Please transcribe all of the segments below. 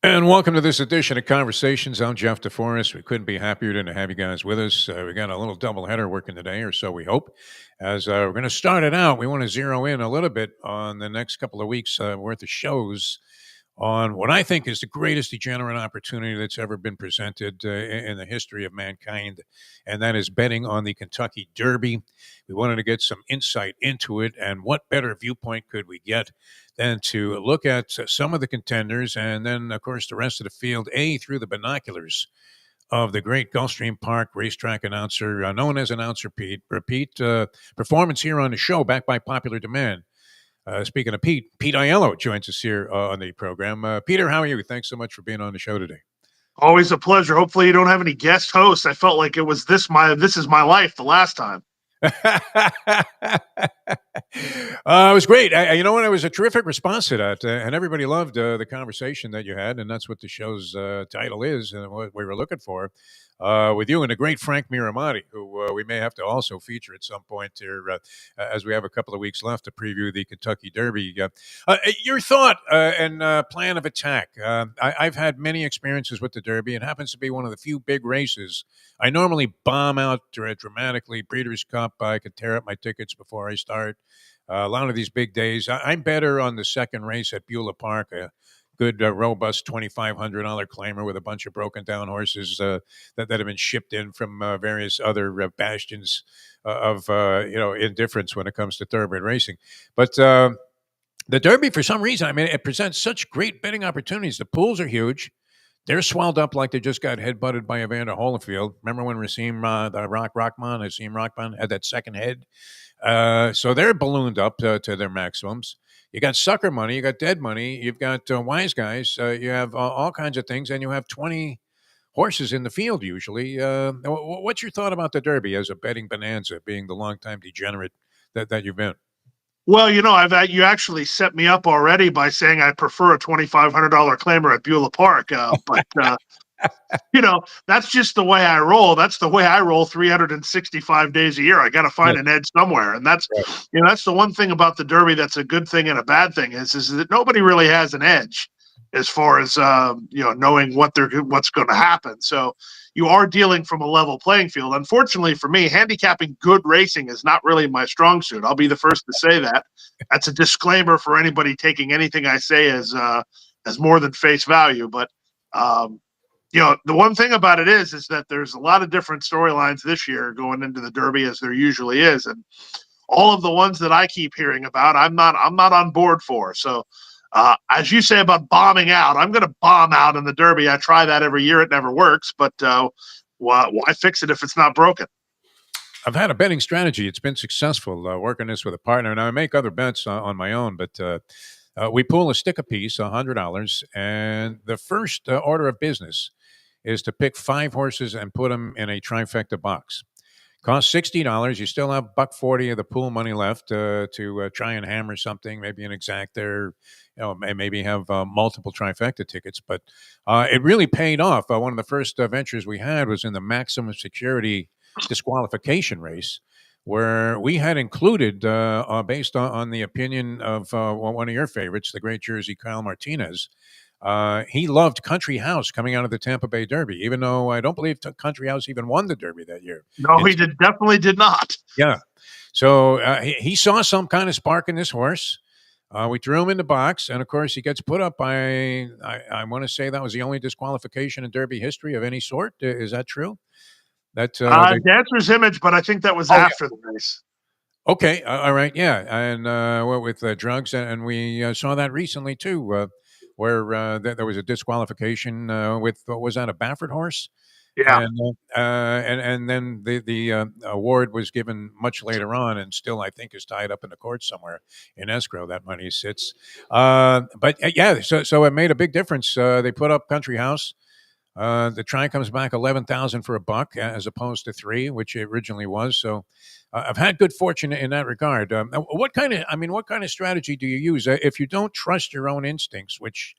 And welcome to this edition of Conversations. I'm Jeff DeForrest. We couldn't be happier than to have you guys with us. We got a little doubleheader working today, or so we hope. As we're going to start it out, we want to zero in a little bit on the next couple of weeks worth of shows on what I think is the greatest degenerate opportunity that's ever been presented in the history of mankind, and that is betting on the Kentucky Derby. We wanted to get some insight into it, and what better viewpoint could we get than to look at some of the contenders and then, of course, the rest of the field, through the binoculars of the great Gulfstream Park racetrack announcer, known as Announcer Pete. Repeat performance here on the show, backed by popular demand. Speaking of Pete, Pete Aiello joins us here on the program. Peter, how are you? Thanks so much for being on the show today. Always a pleasure. Hopefully you don't have any guest hosts. I felt like it was this is my life the last time. It was great. You know what? It was a terrific response to that, and everybody loved the conversation that you had, and that's what the show's title is, and what we were looking for with you and the great Frank Miramati, who we may have to also feature at some point here, as we have a couple of weeks left to preview the Kentucky Derby. Your thought and plan of attack. I've had many experiences with the Derby. It happens to be one of the few big races I normally bomb out dramatically. Breeders' Cup, I could tear up my tickets before I start. A lot of these big days, I'm better on the second race at Beulah Park, a good, robust $2,500 claimer with a bunch of broken down horses that have been shipped in from various other bastions of indifference when it comes to thoroughbred racing. But the Derby, for some reason, I mean, it presents such great betting opportunities. The pools are huge. They're swelled up like they just got headbutted by Evander Holyfield. Remember when Rasim Rockman had that second head? So they're ballooned up to their maximums. You got sucker money, you got dead money, you've got wise guys, you have all kinds of things, and you have 20 horses in the field usually. What's your thought about the Derby as a betting bonanza, being the longtime degenerate that you've been? Well, you actually set me up already by saying I prefer a $2,500 claimer at Beulah Park, but that's just the way I roll. That's the way I roll 365 days a year. I got to find Yes. an edge somewhere, and Right. that's the one thing about the Derby that's a good thing and a bad thing is that nobody really has an edge as far as knowing what's going to happen. So you are dealing from a level playing field. Unfortunately for me, handicapping good racing is not really my strong suit. I'll be the first to say that. That's a disclaimer for anybody taking anything I say as more than face value. But the one thing about it is that there's a lot of different storylines this year going into the Derby, as there usually is, and all of the ones that I keep hearing about, I'm not on board for. So, as you say about bombing out, I'm going to bomb out in the Derby. I try that every year; it never works. But why fix it if it's not broken? I've had a betting strategy. It's been successful working this with a partner. Now I make other bets on my own, but we pull a stick apiece, $100, and the first order of business is to pick 5 horses and put them in a trifecta box. Costs $60. You still have $140 of the pool money left to try and hammer something, maybe an exacta, maybe have multiple trifecta tickets. But it really paid off. One of the first ventures we had was in the maximum security disqualification race, where we had included, based on the opinion of one of your favorites, the great Jersey Kyle Martinez. He loved Country House coming out of the Tampa Bay Derby, even though I don't believe Country House even won the Derby that year. No, he definitely did not. Yeah. So he saw some kind of spark in this horse. We threw him in the box, and of course, he gets put up by, I want to say that was the only disqualification in Derby history of any sort. Is that true? Dancer's Image, but I think that was after the race. Okay. All right. Yeah. And with drugs, and we saw that recently, too. Where there was a disqualification with, what was that, a Baffert horse? Yeah. And then the award was given much later on, and still I think is tied up in the court somewhere in escrow. That money sits. But yeah, so it made a big difference. They put up Country House. The try comes back 11,000 for $1 as opposed to 3, which it originally was. So I've had good fortune in that regard. What kind of strategy do you use if you don't trust your own instincts? Which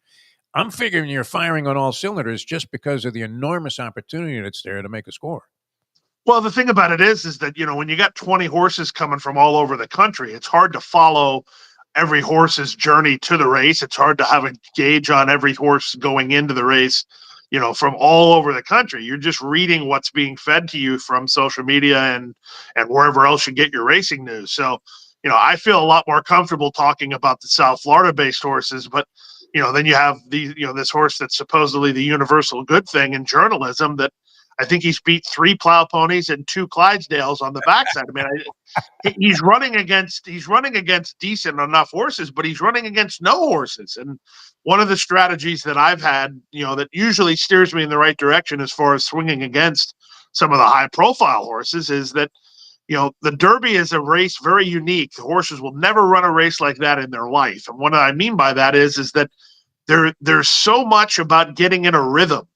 I'm figuring you're firing on all cylinders just because of the enormous opportunity that's there to make a score. Well, the thing about it is that when you got 20 horses coming from all over the country, it's hard to follow every horse's journey to the race. It's hard to have a gauge on every horse going into the race, from all over the country. You're just reading what's being fed to you from social media and wherever else you get your racing news. So, I feel a lot more comfortable talking about the South Florida based horses, but then you have this horse that's supposedly the universal good thing in journalism that I think he's beat 3 plow ponies and 2 Clydesdales on the backside. I mean, he's running against decent enough horses, but he's running against no horses. And one of the strategies that I've had, that usually steers me in the right direction as far as swinging against some of the high profile horses is that, the Derby is a race very unique. The horses will never run a race like that in their life. And what I mean by that is that there's so much about getting in a rhythm.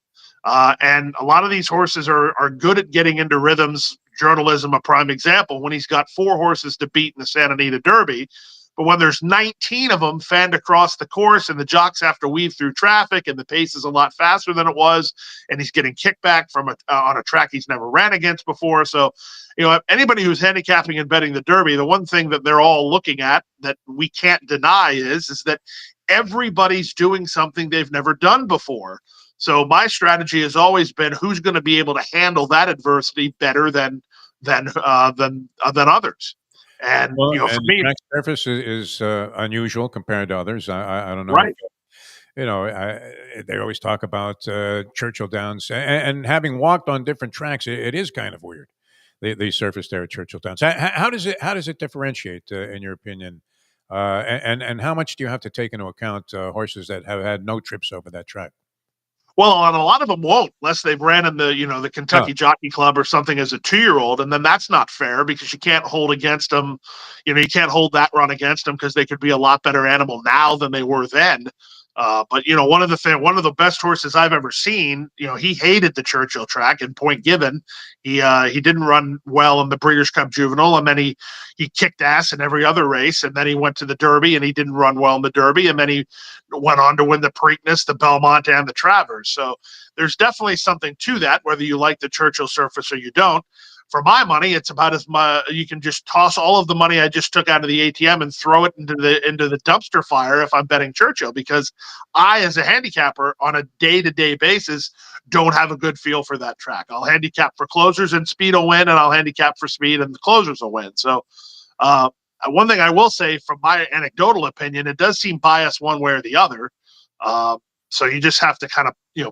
And a lot of these horses are good at getting into rhythms. Journalism, a prime example, when he's got 4 horses to beat in the Santa Anita Derby. But when there's 19 of them fanned across the course and the jocks have to weave through traffic and the pace is a lot faster than it was, and he's getting kickback from on a track he's never ran against before. So, anybody who's handicapping and betting the Derby, the one thing that they're all looking at that we can't deny is that everybody's doing something they've never done before. So my strategy has always been who's going to be able to handle that adversity better than others. And Well, for and the me, track surface is unusual compared to others. I don't know. right? They always talk about Churchill Downs, and having walked on different tracks, it is kind of weird. The surface there at Churchill Downs. How does it differentiate in your opinion? And how much do you have to take into account horses that have had no trips over that track? Well, and a lot of them won't unless they've ran in the Kentucky Jockey Club or something as a 2-year-old, and then that's not fair because you can't hold against them. You can't hold that run against them because they could be a lot better animal now than they were then. But one of the best horses I've ever seen, he hated the Churchill track in Point Given. He didn't run well in the Breeders' Cup Juvenile, and then he kicked ass in every other race, and then he went to the Derby and he didn't run well in the Derby, and then he went on to win the Preakness, the Belmont, and the Travers. So there's definitely something to that, whether you like the Churchill surface or you don't. For my money, it's about as much. You can just toss all of the money I just took out of the ATM and throw it into the dumpster fire if I'm betting Churchill, because I, as a handicapper, on a day-to-day basis, don't have a good feel for that track. I'll handicap for closers and speed will win, and I'll handicap for speed and the closers will win. So, one thing I will say, from my anecdotal opinion, it does seem biased one way or the other. So you just have to kind of, you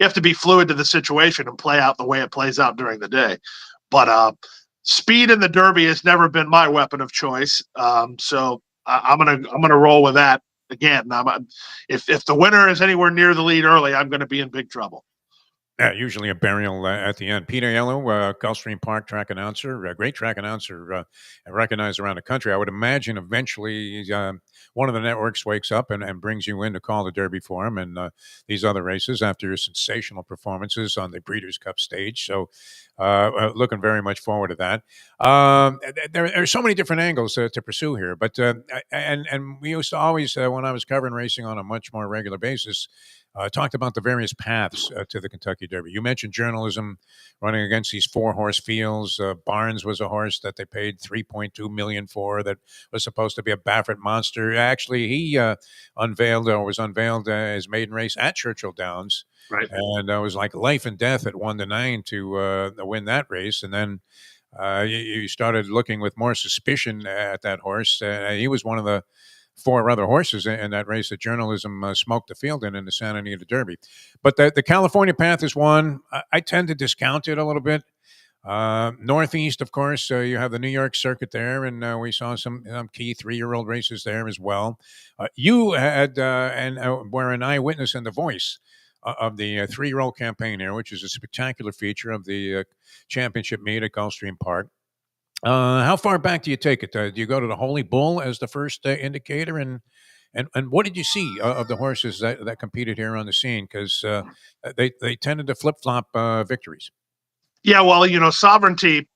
have to be fluid to the situation and play out the way it plays out during the day. But speed in the Derby has never been my weapon of choice. So I'm gonna roll with that again. If the winner is anywhere near the lead early, I'm going to be in big trouble. Yeah, usually a burial at the end. Pete Aiello, Gulfstream Park track announcer, a great track announcer, recognized around the country. I would imagine eventually one of the networks wakes up and brings you in to call the Derby for him and these other races after your sensational performances on the Breeders' Cup stage. So looking very much forward to that. There are so many different angles to pursue here, but and we used to always, when I was covering racing on a much more regular basis, talked about the various paths to the Kentucky Derby. You mentioned journalism running against these 4-horse fields. Barnes was a horse that they paid $3.2 million for that was supposed to be a Baffert monster. Actually, he was unveiled his maiden race at Churchill Downs. Right. And it was like life and death at 1-9 to win that race. And then you started looking with more suspicion at that horse. He was one of the 4 other horses in that race that journalism smoked the field in the Santa Anita Derby. But the California path is one. I tend to discount it a little bit. Northeast, of course, you have the New York circuit there, and we saw some key 3-year-old races there as well. You had were an eyewitness and the voice of the 3-year-old campaign here, which is a spectacular feature of the championship meet at Gulfstream Park. How far back do you take it? Do you go to the Holy Bull as the first indicator, and what did you see of the horses that competed here on the scene? Because they tended to flip flop victories. Yeah, well, Sovereignty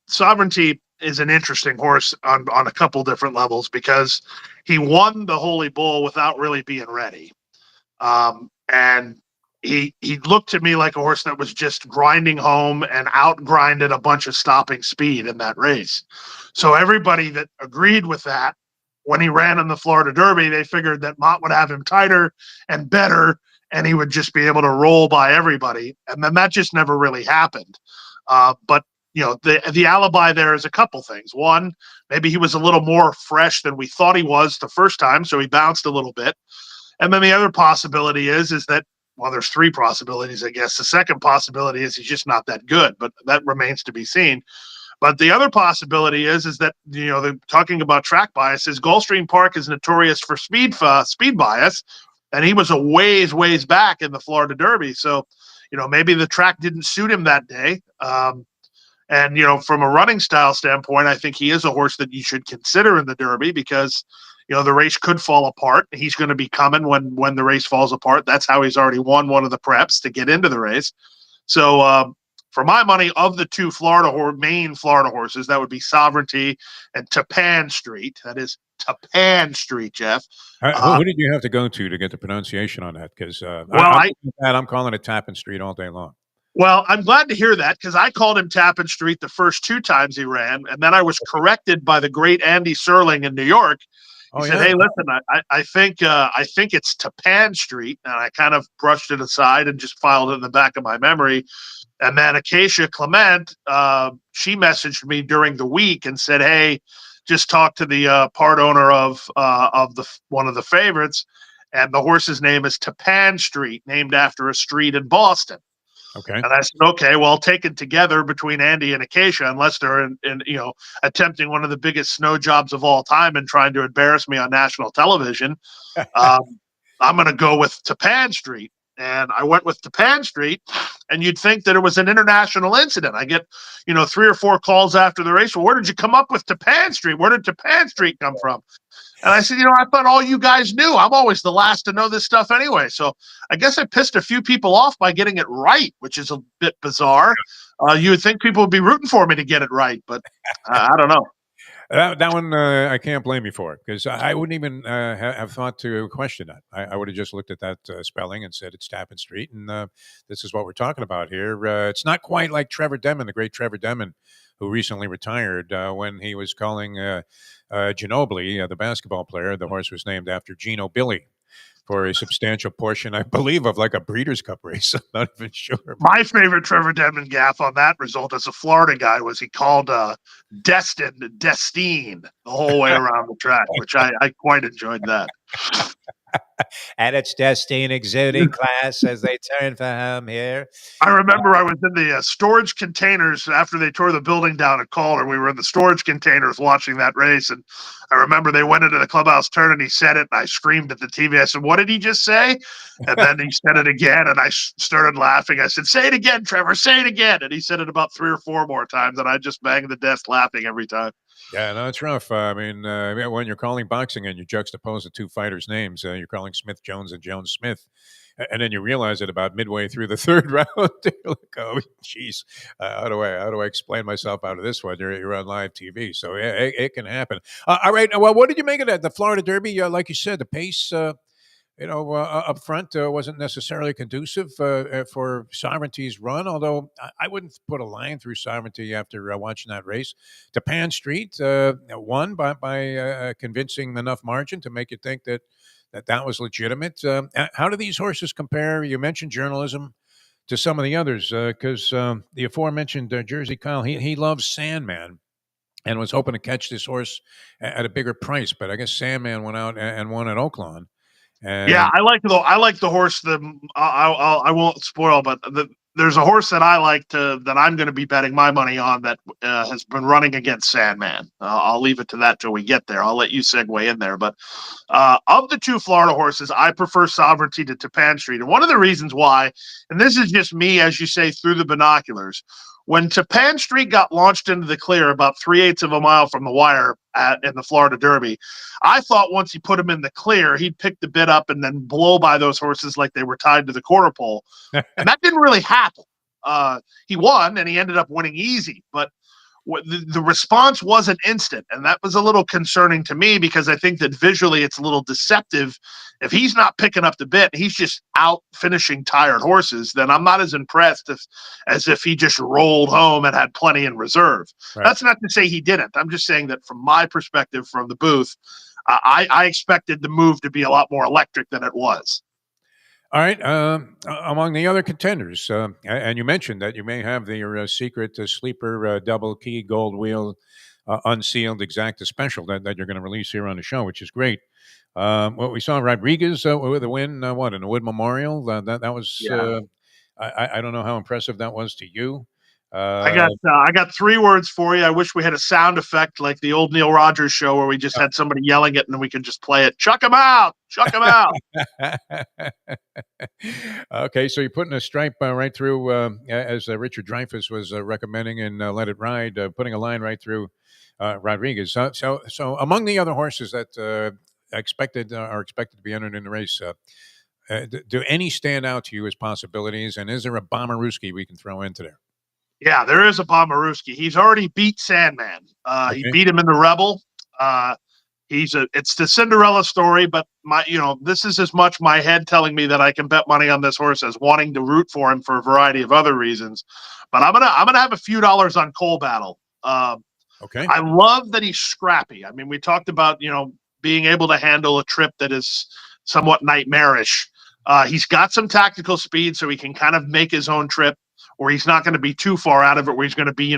is an interesting horse on a couple different levels because he won the Holy Bull without really being ready, and he looked to me like a horse that was just grinding home and outgrinded a bunch of stopping speed in that race. So everybody that agreed with that when he ran in the Florida Derby, they figured that Mott would have him tighter and better, and he would just be able to roll by everybody. And then that just never really happened. But the alibi there is a couple things. One, maybe he was a little more fresh than we thought he was the first time, so he bounced a little bit. And then the other possibility is that, well, there's three possibilities, I guess. The second possibility is he's just not that good, but that remains to be seen. But the other possibility is that, they're talking about track biases. Gulfstream Park is notorious for speed bias, and he was a ways back in the Florida Derby. So, maybe the track didn't suit him that day. And from a running style standpoint, I think he is a horse that you should consider in the Derby because, the race could fall apart. He's going to be coming when the race falls apart. That's how he's already won one of the preps to get into the race. So, for my money, of the two main Florida horses, that would be Sovereignty and Tappan Street. That is Tappan Street, Jeff. Who did you have to go to get the pronunciation on that? Because I'm calling it Tappan Street all day long. Well, I'm glad to hear that because I called him Tappan Street the first two times he ran, and then I was corrected by the great Andy Serling in New York. He said, "Hey, listen, I think it's Tappan Street," and I kind of brushed it aside and just filed it in the back of my memory. And then Acacia Clement, she messaged me during the week and said, "Hey, just talked to the part owner of one of the favorites, and the horse's name is Tappan Street, named after a street in Boston." Okay. And I said, okay, well, taken together between Andy and Acacia, unless they're attempting one of the biggest snow jobs of all time and trying to embarrass me on national television, I'm going to go with Tappan Street. And I went with Tappan Street, and you'd think that it was an international incident. I get, 3 or 4 calls after the race. Well, where did you come up with Tappan Street? Where did Tappan Street come from? And I said, I thought all you guys knew. I'm always the last to know this stuff anyway. So I guess I pissed a few people off by getting it right, which is a bit bizarre. You would think people would be rooting for me to get it right, but I don't know. That one I can't blame you for because I wouldn't even have thought to question that. I would have just looked at that spelling and said it's Tappan Street, and this is what we're talking about here. It's not quite like Trevor Demon, the great Trevor Demon, who recently retired when he was calling Ginobili, the basketball player. The horse was named after Gino Billy for a substantial portion, I believe, of like a Breeders' Cup race. I'm not even sure. My favorite Trevor Demon gaffe on that result as a Florida guy was he called Destine the whole way around the track, which I quite enjoyed that. And it's Destine exuding class as they turn for him here. I remember I was in the storage containers after they tore the building down at Calder. We were in the storage containers watching that race, and I remember they went into the clubhouse turn and he said it, and I screamed at the TV. I said, "What did he just say?" And then he said it again, and I started laughing. I said, "Say it again, Trevor, say it again." And he said it about 3 or 4 more times, and I just banged the desk laughing every time. Yeah, no, it's rough. I mean, when you're calling boxing and you juxtapose the two fighters' names, you're calling Smith Jones and Jones Smith, and then you realize it about midway through the third round. You're like, oh, geez, how do I explain myself out of this one? You're on live TV, so it can happen. All right, well, what did you make of that? The Florida Derby, like you said, the pace. Up front wasn't necessarily conducive for Sovereignty's run, although I wouldn't put a line through Sovereignty after watching that race. Tappan Street won by a convincing enough margin to make you think that was legitimate. How do these horses compare? You mentioned journalism to some of the others because the aforementioned Jersey Kyle, he loves Sandman and was hoping to catch this horse at a bigger price, but I guess Sandman went out and won at Oaklawn. Yeah, I like the horse. I won't spoil, but there's a horse that I like that I'm going to be betting my money on that has been running against Sandman. I'll leave it to that till we get there. I'll let you segue in there. But of the two Florida horses, I prefer Sovereignty to Tappan Street, and one of the reasons why, and this is just me, as you say, through the binoculars. When Tappan Street got launched into the clear about 3/8 of a mile from the wire in the Florida Derby, I thought once he put him in the clear, he'd pick the bit up and then blow by those horses like they were tied to the quarter pole. And that didn't really happen. He won, and he ended up winning easy. But the response wasn't instant, and that was a little concerning to me because I think that visually it's a little deceptive. If he's not picking up the bit, he's just out finishing tired horses, then I'm not as impressed as if he just rolled home and had plenty in reserve. Right. That's not to say he didn't. I'm just saying that from my perspective from the booth, I expected the move to be a lot more electric than it was. All right. Among the other contenders, and you mentioned that you may have your secret sleeper double key gold wheel unsealed exacta special that you're going to release here on the show, which is great. What we saw Rodriguez with a win, in the Wood Memorial. That was I don't know how impressive that was to you. I got 3 words for you. I wish we had a sound effect like the old Neil Rogers show where we just had somebody yelling it and then we could just play it. Chuck him out! Chuck him out! Okay, so you're putting a stripe right through, as Richard Dreyfuss was recommending in Let It Ride, putting a line right through Rodriguez. So among the other horses that are expected to be entered in the race, do any stand out to you as possibilities? And is there a Bommarooski we can throw into there? Yeah, there is a Bommarooski. He's already beat Sandman. Okay. He beat him in the Rebel. It's the Cinderella story, but this is as much my head telling me that I can bet money on this horse as wanting to root for him for a variety of other reasons. But I'm gonna have a few dollars on Coal Battle. Okay. I love that he's scrappy. I mean, we talked about being able to handle a trip that is somewhat nightmarish. He's got some tactical speed, so he can kind of make his own trip, or he's not going to be too far out of it, where he's going to be,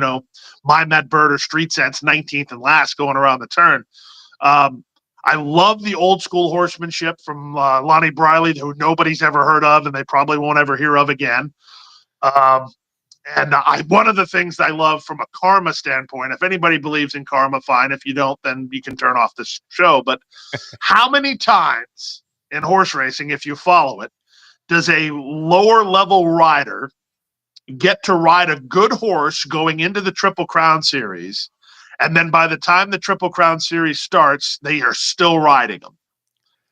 Mime That Bird or Street Sense 19th and last going around the turn. I love the old school horsemanship from Lonnie Briley, who nobody's ever heard of and they probably won't ever hear of again. One of the things I love from a karma standpoint, if anybody believes in karma, fine. If you don't, then you can turn off this show. But how many times in horse racing, if you follow it, does a lower level rider get to ride a good horse going into the Triple Crown Series, and then by the time the Triple Crown Series starts, they are still riding them?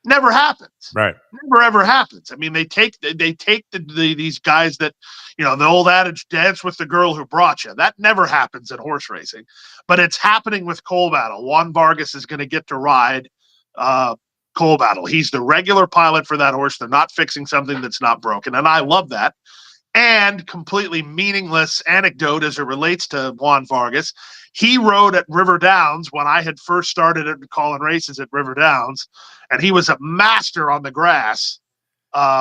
Never happens. Right. Never ever happens. I mean, they take these guys that, the old adage, dance with the girl who brought you. That never happens in horse racing, but it's happening with Coal Battle. Juan Vargas is going to get to ride Coal Battle. He's the regular pilot for that horse. They're not fixing something that's not broken, and I love that. And completely meaningless anecdote as it relates to Juan Vargas. He rode at River Downs when I had first started calling races at River Downs, and he was a master on the grass.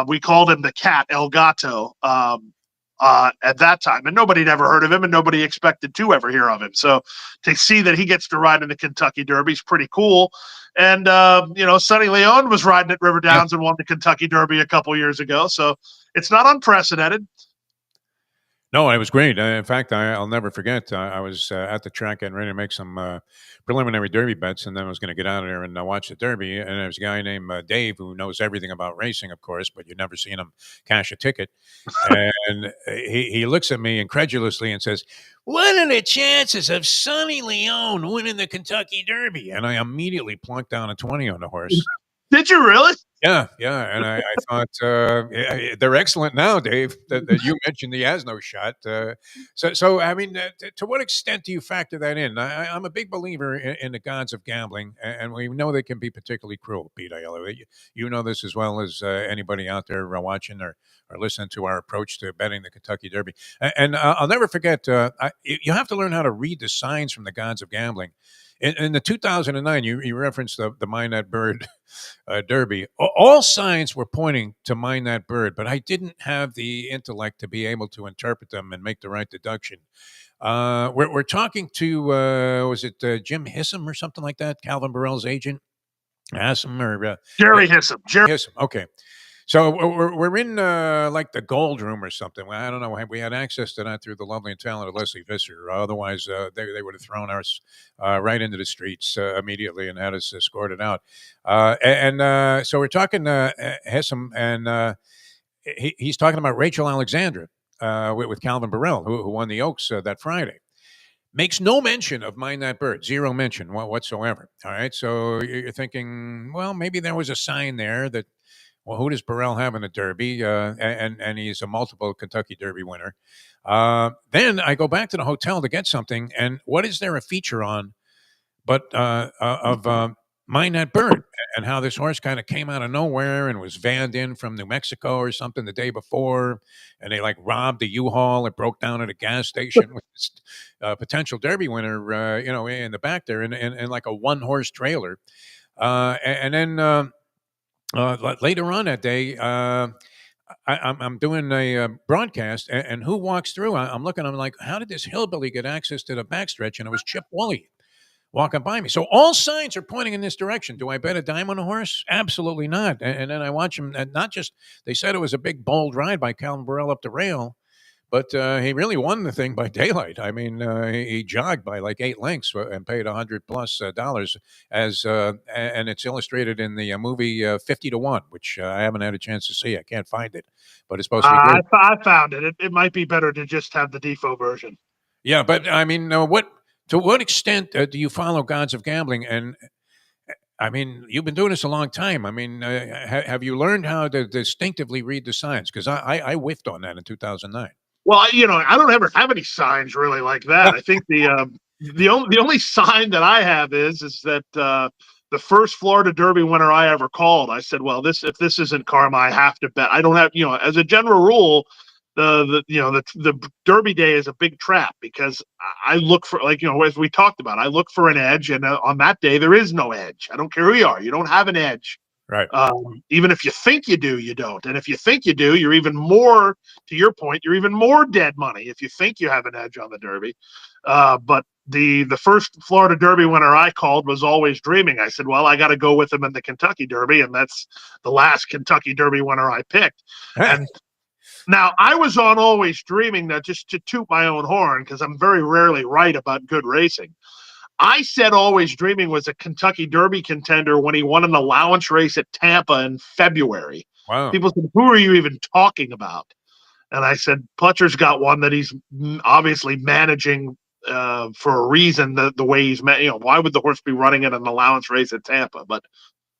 We called him the Cat, El Gato, at that time. And nobody had ever heard of him, and nobody expected to ever hear of him. So to see that he gets to ride in the Kentucky Derby is pretty cool. And, Sonny Leon was riding at River Downs and won the Kentucky Derby a couple years ago. So it's not unprecedented. No, it was great. In fact, I'll never forget. I was at the track getting ready to make some preliminary Derby bets, and then I was going to get out of there and watch the Derby. And there was a guy named Dave who knows everything about racing, of course, but you've never seen him cash a ticket. And he looks at me incredulously and says, "What are the chances of Sonny Leon winning the Kentucky Derby?" And I immediately plunked down a 20 on the horse. Did you really? Yeah, and I thought they're excellent now, Dave. That you mentioned he has no shot. So I mean, to what extent do you factor that in? I'm a big believer in the gods of gambling, and we know they can be particularly cruel. Pete Aiello, you know this as well as anybody out there watching or listening to our approach to betting the Kentucky Derby. And I'll never forget. You have to learn how to read the signs from the gods of gambling. In the 2009, you referenced the Mind That Bird Derby. All signs were pointing to Mind That Bird, but I didn't have the intellect to be able to interpret them and make the right deduction. We're talking to, was it Jim Hissam or something like that? Calvin Burrell's agent? Hissam or Jerry Hissam. Hissam, okay. So we're in like the gold room or something. I don't know. We had access to that through the lovely and talented Leslie Visser. Otherwise, they would have thrown us right into the streets immediately and had us escorted out. So we're talking Hessam, and he's talking about Rachel Alexandra with Calvin Burrell, who won the Oaks that Friday. Makes no mention of Mind That Bird, zero mention whatsoever. All right, so you're thinking, well, maybe there was a sign there that, well, who does Burrell have in the Derby? And he's a multiple Kentucky Derby winner. Then I go back to the hotel to get something, and what is there a feature on but of Mind That Bird, and how this horse kind of came out of nowhere and was vanned in from New Mexico or something the day before, and they like robbed the U-Haul. It broke down at a gas station with this potential Derby winner, in the back there, in like a one-horse trailer. And then later on that day, I'm doing a broadcast, and who walks through? I'm looking. I'm like, how did this hillbilly get access to the backstretch? And it was Chip Woolley walking by me. So all signs are pointing in this direction. Do I bet a dime on a horse? Absolutely not. And then I watch him, and not just, they said it was a big, bold ride by Calvin Burrell up the rail, but he really won the thing by daylight. I mean, he jogged by like 8 lengths and paid $100+ and it's illustrated in the movie 50 to 1, which I haven't had a chance to see. I can't find it, but it's supposed to be great. I found it. It might be better to just have the Defoe version. Yeah, but I mean, to what extent do you follow Gods of Gambling? And I mean, you've been doing this a long time. I mean, have you learned how to distinctively read the signs? Because I whiffed on that in 2009. Well, I don't ever have any signs really like that. I think the only sign that I have is that the first Florida Derby winner I ever called, I said, well, if this isn't karma, I have to bet. I don't have, as a general rule, the Derby day is a big trap because I look for, like, as we talked about, I look for an edge, and on that day there is no edge. I don't care who you are, you don't have an edge. Right. Even if you think you do, you don't. And if you think you do, you're even more, to your point, you're even more dead money if you think you have an edge on the Derby. But the first Florida Derby winner I called was Always Dreaming. I said, well, I got to go with him in the Kentucky Derby, and that's the last Kentucky Derby winner I picked. And now I was on Always Dreaming, now just to toot my own horn, because I'm very rarely right about good racing. I said Always Dreaming was a Kentucky Derby contender when he won an allowance race at Tampa in February. Wow. People said, who are you even talking about? And I said, Pletcher's got one that he's obviously managing for a reason, the way he's, why would the horse be running in an allowance race at Tampa? But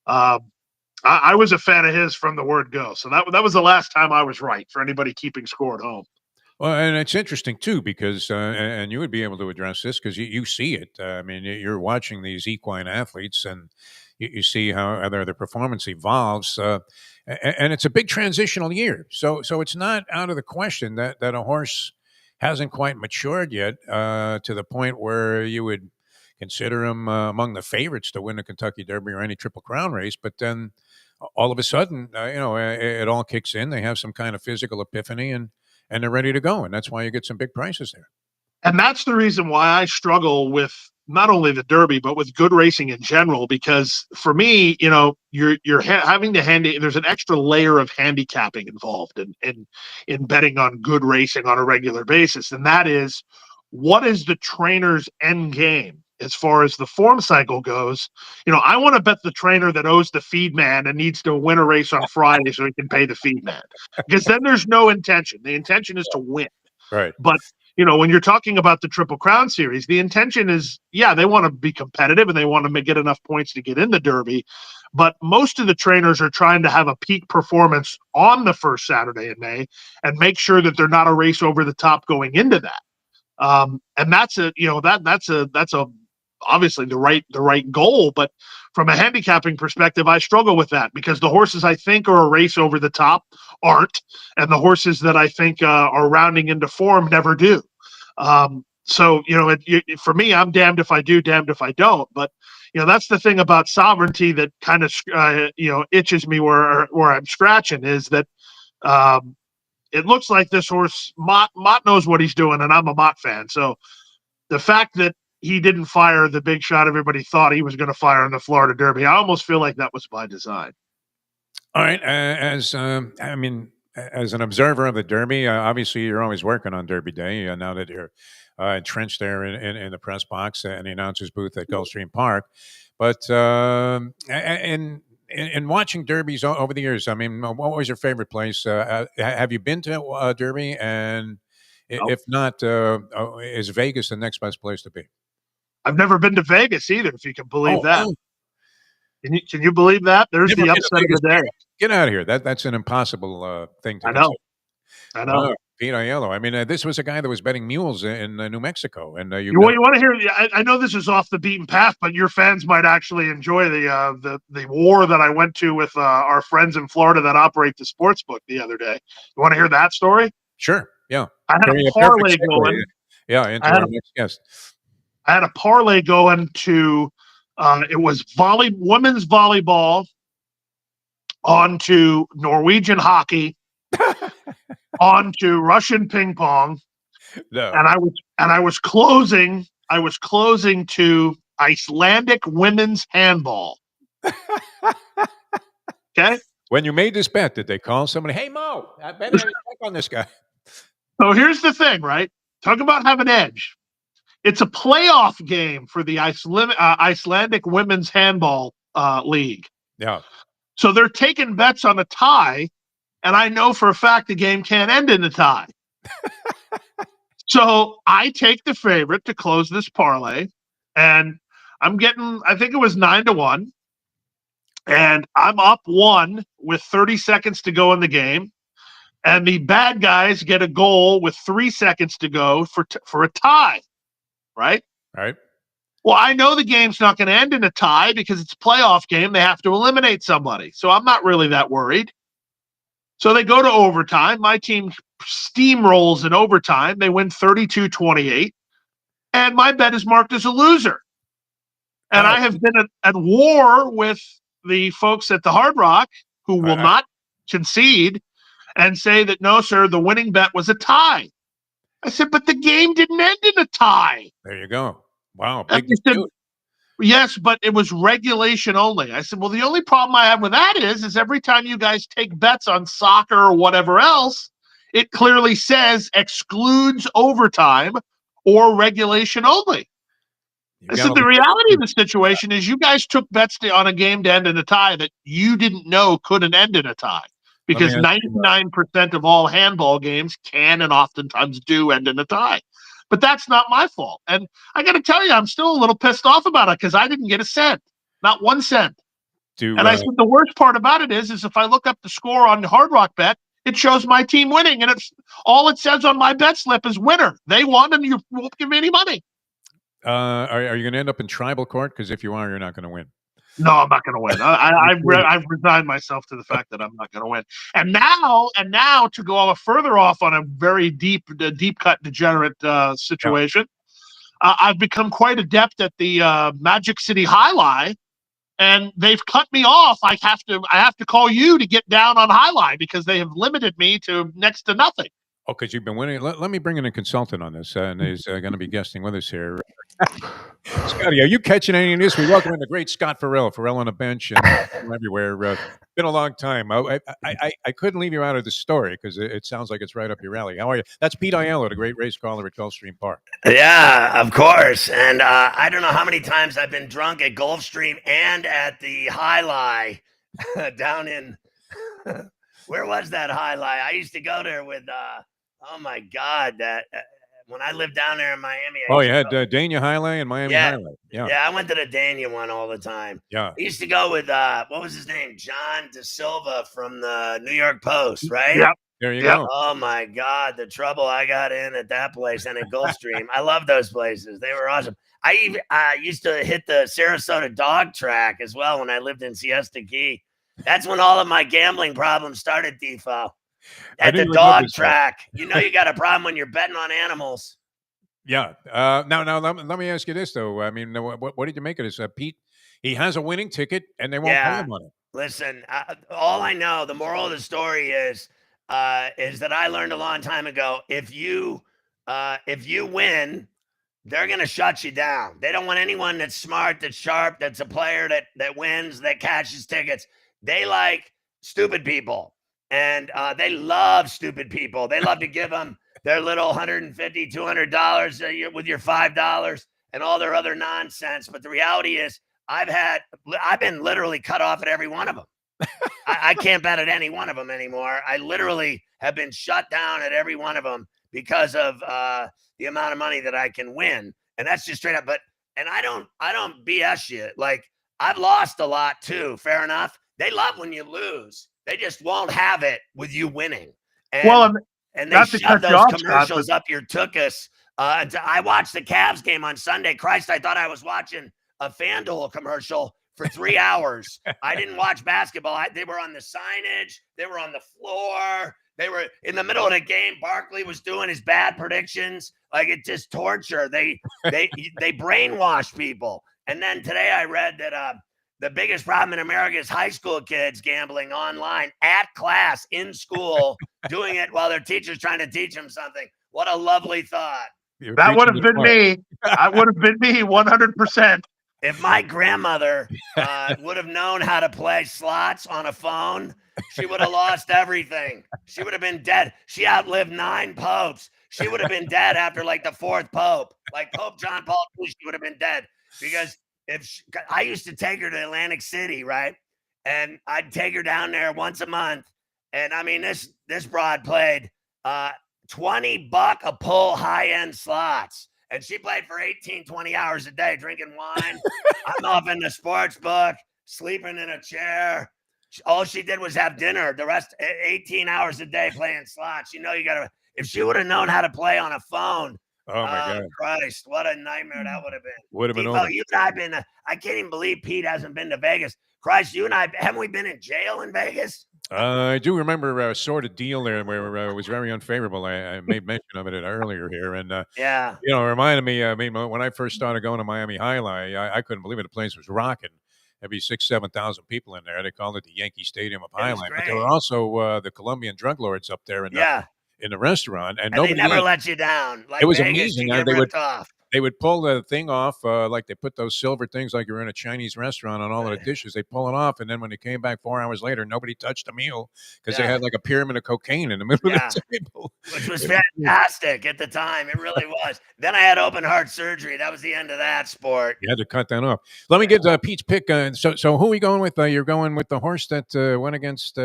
I was a fan of his from the word go. So that was the last time I was right, for anybody keeping score at home. Well, and it's interesting too because, and you would be able to address this because you see it. I mean, you're watching these equine athletes, and you see how their performance evolves, and it's a big transitional year. So it's not out of the question that a horse hasn't quite matured yet to the point where you would consider him among the favorites to win the Kentucky Derby or any Triple Crown race. But then all of a sudden, it all kicks in. They have some kind of physical epiphany, and they're ready to go. And that's why you get some big prices there. And that's the reason why I struggle with not only the Derby, but with good racing in general, because for me, you're having to there's an extra layer of handicapping involved in betting on good racing on a regular basis. And that is, what is the trainer's end game? As far as the form cycle goes, I want to bet the trainer that owes the feed man and needs to win a race on Friday so he can pay the feed man, because then there's no intention. The intention is to win. Right. But, when you're talking about the Triple Crown Series, the intention is, they want to be competitive and they want to get enough points to get in the Derby. But most of the trainers are trying to have a peak performance on the first Saturday in May and make sure that they're not a race over the top going into that. And that's obviously the right goal, but from a handicapping perspective, I struggle with that because the horses I think are a race over the top aren't, and the horses that I think are rounding into form never do. So for me, I'm damned if I do, damned if I don't. But that's the thing about sovereignty that kind of itches me where I'm scratching, is that it looks like this horse Mott knows what he's doing, and I'm a Mott fan. So the fact that he didn't fire the big shot everybody thought he was going to fire in the Florida Derby, I almost feel like that was by design. All right. As an observer of the Derby, obviously you're always working on Derby Day now that you're entrenched there in the press box and the announcer's booth at Gulfstream Park. But in watching derbies over the years, I mean, what was your favorite place? Have you been to Derby? And if not, is Vegas the next best place to be? I've never been to Vegas either, if you can believe that. Oh. Can you believe that? There's Never the upset of the day. Get out of here. That's an impossible thing to consider. I know. Pete Aiello. I mean, this was a guy that was betting mules in New Mexico. And you want to hear? I know this is off the beaten path, but your fans might actually enjoy the war that I went to with our friends in Florida that operate the sports book the other day. You want to hear that story? Sure. Yeah. I had a parlay going. Yeah. Into our next guest. I had a parlay going to It was women's volleyball onto Norwegian hockey, onto Russian ping pong, No. and I was closing to Icelandic women's handball. Okay. When you made this bet, did they call somebody? Hey, Mo, I bet I check on this guy. So here's the thing, right? Talk about having edge. It's a playoff game for the Icelandic women's handball league. Yeah. So they're taking bets on a tie, and I know for a fact the game can't end in a tie. So I take the favorite to close this parlay, and I'm getting, I think it was 9-1, and I'm up 1 with 30 seconds to go in the game, and the bad guys get a goal with 3 seconds to go for a tie, right? Right. Well, I know the game's not going to end in a tie because it's a playoff game. They have to eliminate somebody. So I'm not really that worried. So they go to overtime. My team steamrolls in overtime. They win 32-28. And my bet is marked as a loser. And I have been at war with the folks at the Hard Rock who will not concede and say that, no, sir, the winning bet was a tie. I said, but the game didn't end in a tie. There you go. Wow. And Big they said, dispute. yes, but it was regulation only. I said, well, the only problem I have with that is every time you guys take bets on soccer or whatever else, it clearly says excludes overtime or regulation only. I said, the reality of the situation is you guys took bets on a game to end in a tie that you didn't know couldn't end in a tie because 99% of all handball games can and oftentimes do end in a tie. But that's not my fault. And I got to tell you, I'm still a little pissed off about it because I didn't get a cent, not 1 cent. And I said, the worst part about it is if I look up the score on the Hard Rock bet, it shows my team winning. And it's all it says on my bet slip is winner. They won and you won't give me any money. Are you going to end up in tribal court? Because if you are, you're not going to win. No, I'm not going to win. I've resigned myself to the fact that I'm not going to win. And now to go further off on a very deep cut degenerate situation, I've become quite adept at the Magic City Highlight, and they've cut me off. I have to call you to get down on Highlight because they have limited me to next to nothing. Oh, because you've been winning. Let me bring in a consultant on this, and he's going to be guesting with us here. Scotty, are you catching any of this? We welcome in the great Scott Ferrall on the bench and everywhere. Been a long time. I couldn't leave you out of the story because it sounds like it's right up your alley. How are you? That's Pete Aiello, the great race caller at Gulfstream Park. Yeah, of course. And I don't know how many times I've been drunk at Gulfstream and at the Highlight down in where was that Highlight? I used to go there with oh my God, that when I lived down there in Miami. You had Dania Highlight and Miami Highlight. Yeah, I went to the Dania one all the time. Yeah. I used to go with what was his name? John De Silva from the New York Post, right? Yep. There you go. Oh my God, the trouble I got in at that place and at Gulfstream. I love those places. They were awesome. I even used to hit the Sarasota dog track as well when I lived in Siesta Key. That's when all of my gambling problems started, Defo. At the dog track. You know you got a problem when you're betting on animals. Yeah. Now, let me ask you this, though. I mean, what did you make of this? Pete, he has a winning ticket, and they won't pay him on it. Listen, all I know, the moral of the story is that I learned a long time ago, if you win, they're going to shut you down. They don't want anyone that's smart, that's sharp, that's a player that wins, that cashes tickets. They like stupid people. And they love stupid people. They love to give them their little $150, $200 with your $5 and all their other nonsense. But the reality is I've been literally cut off at every one of them. I can't bet at any one of them anymore. I literally have been shut down at every one of them because of the amount of money that I can win. And that's just straight up. And I don't BS you. Like, I've lost a lot too. Fair enough. They love when you lose. They just won't have it with you winning. And they shove those commercials up your tuchus. I watched the Cavs game on Sunday. Christ, I thought I was watching a FanDuel commercial for 3 hours. I didn't watch basketball. They were on the signage. They were on the floor. They were in the middle of the game. Barkley was doing his bad predictions. Like, it's just torture. They brainwash people. And then today I read that the biggest problem in America is high school kids gambling online at class in school, doing it while their teacher's trying to teach them something. What a lovely thought. That would have been me. That would have been me 100%. If my grandmother would have known how to play slots on a phone, she would have lost everything. She would have been dead. She outlived 9 popes. She would have been dead after like the 4th pope. Like Pope John Paul II, she would have been dead. Because I used to take her to Atlantic City, right? And I'd take her down there once a month. And I mean, this broad played $20 a pull high-end slots. And she played for 18, 20 hours a day, drinking wine. I'm off in the sports book, sleeping in a chair. All she did was have dinner. The rest, 18 hours a day playing slots. You know, you got to, if she would have known how to play on a phone, oh my God. Christ, what a nightmare that would have been. Would have been Devo, over. you and I have been, I can't even believe Pete hasn't been to Vegas. Christ, you and I, haven't we been in jail in Vegas? I do remember a sort of deal there where it was very unfavorable. I made mention of it earlier here. And, Yeah. you know, it reminded me, I mean, when I first started going to Miami High Line, I couldn't believe it. The place was rocking. There'd be 7,000 people in there. They called it the Yankee Stadium of Highline. But there were also the Colombian drug lords up there in the restaurant. And they never let you down. Like it was Vegas, amazing. You get ripped off. They would pull the thing off, like they put those silver things like you're in a Chinese restaurant on all of the dishes. They pull it off, and then when they came back 4 hours later, nobody touched the meal because they had like a pyramid of cocaine in the middle of the table. Which was fantastic at the time. It really was. Then I had open heart surgery. That was the end of that sport. You had to cut that off. Let me get Pete's pick. So who are we going with? You're going with the horse that went against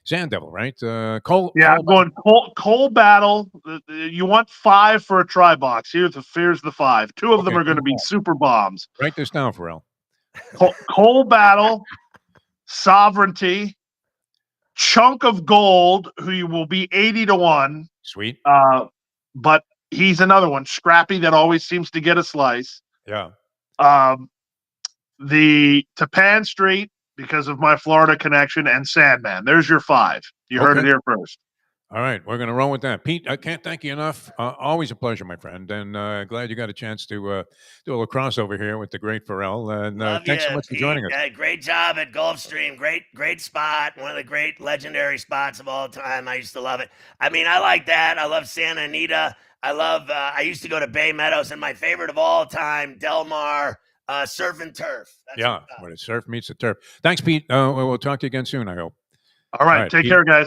Sand Devil, right? Cole. Yeah, I'm going Cole Battle. You want 5 for a try box. Here's the 5. 2 of them are going to be super bombs. Write this down, Ferrall. Cole Battle, Sovereignty, Chunk of Gold, who you will be 80-1. Sweet. But he's another one, Scrappy, that always seems to get a slice. Yeah. The Tapan Street, because of my Florida connection, and Sandman. There's your 5. You heard it here first. All right, we're going to roll with that. Pete, I can't thank you enough. Always a pleasure, my friend, and glad you got a chance to do a little crossover here with the great Ferrall. And thanks so much for joining us. Great job at Gulfstream. Great spot. One of the great legendary spots of all time. I used to love it. I mean, I like that. I love Santa Anita. I used to go to Bay Meadows, and my favorite of all time, Del Mar. Surf and turf. That's when the surf meets the turf. Thanks, Pete. We'll talk to you again soon, I hope. All right. Take care, guys.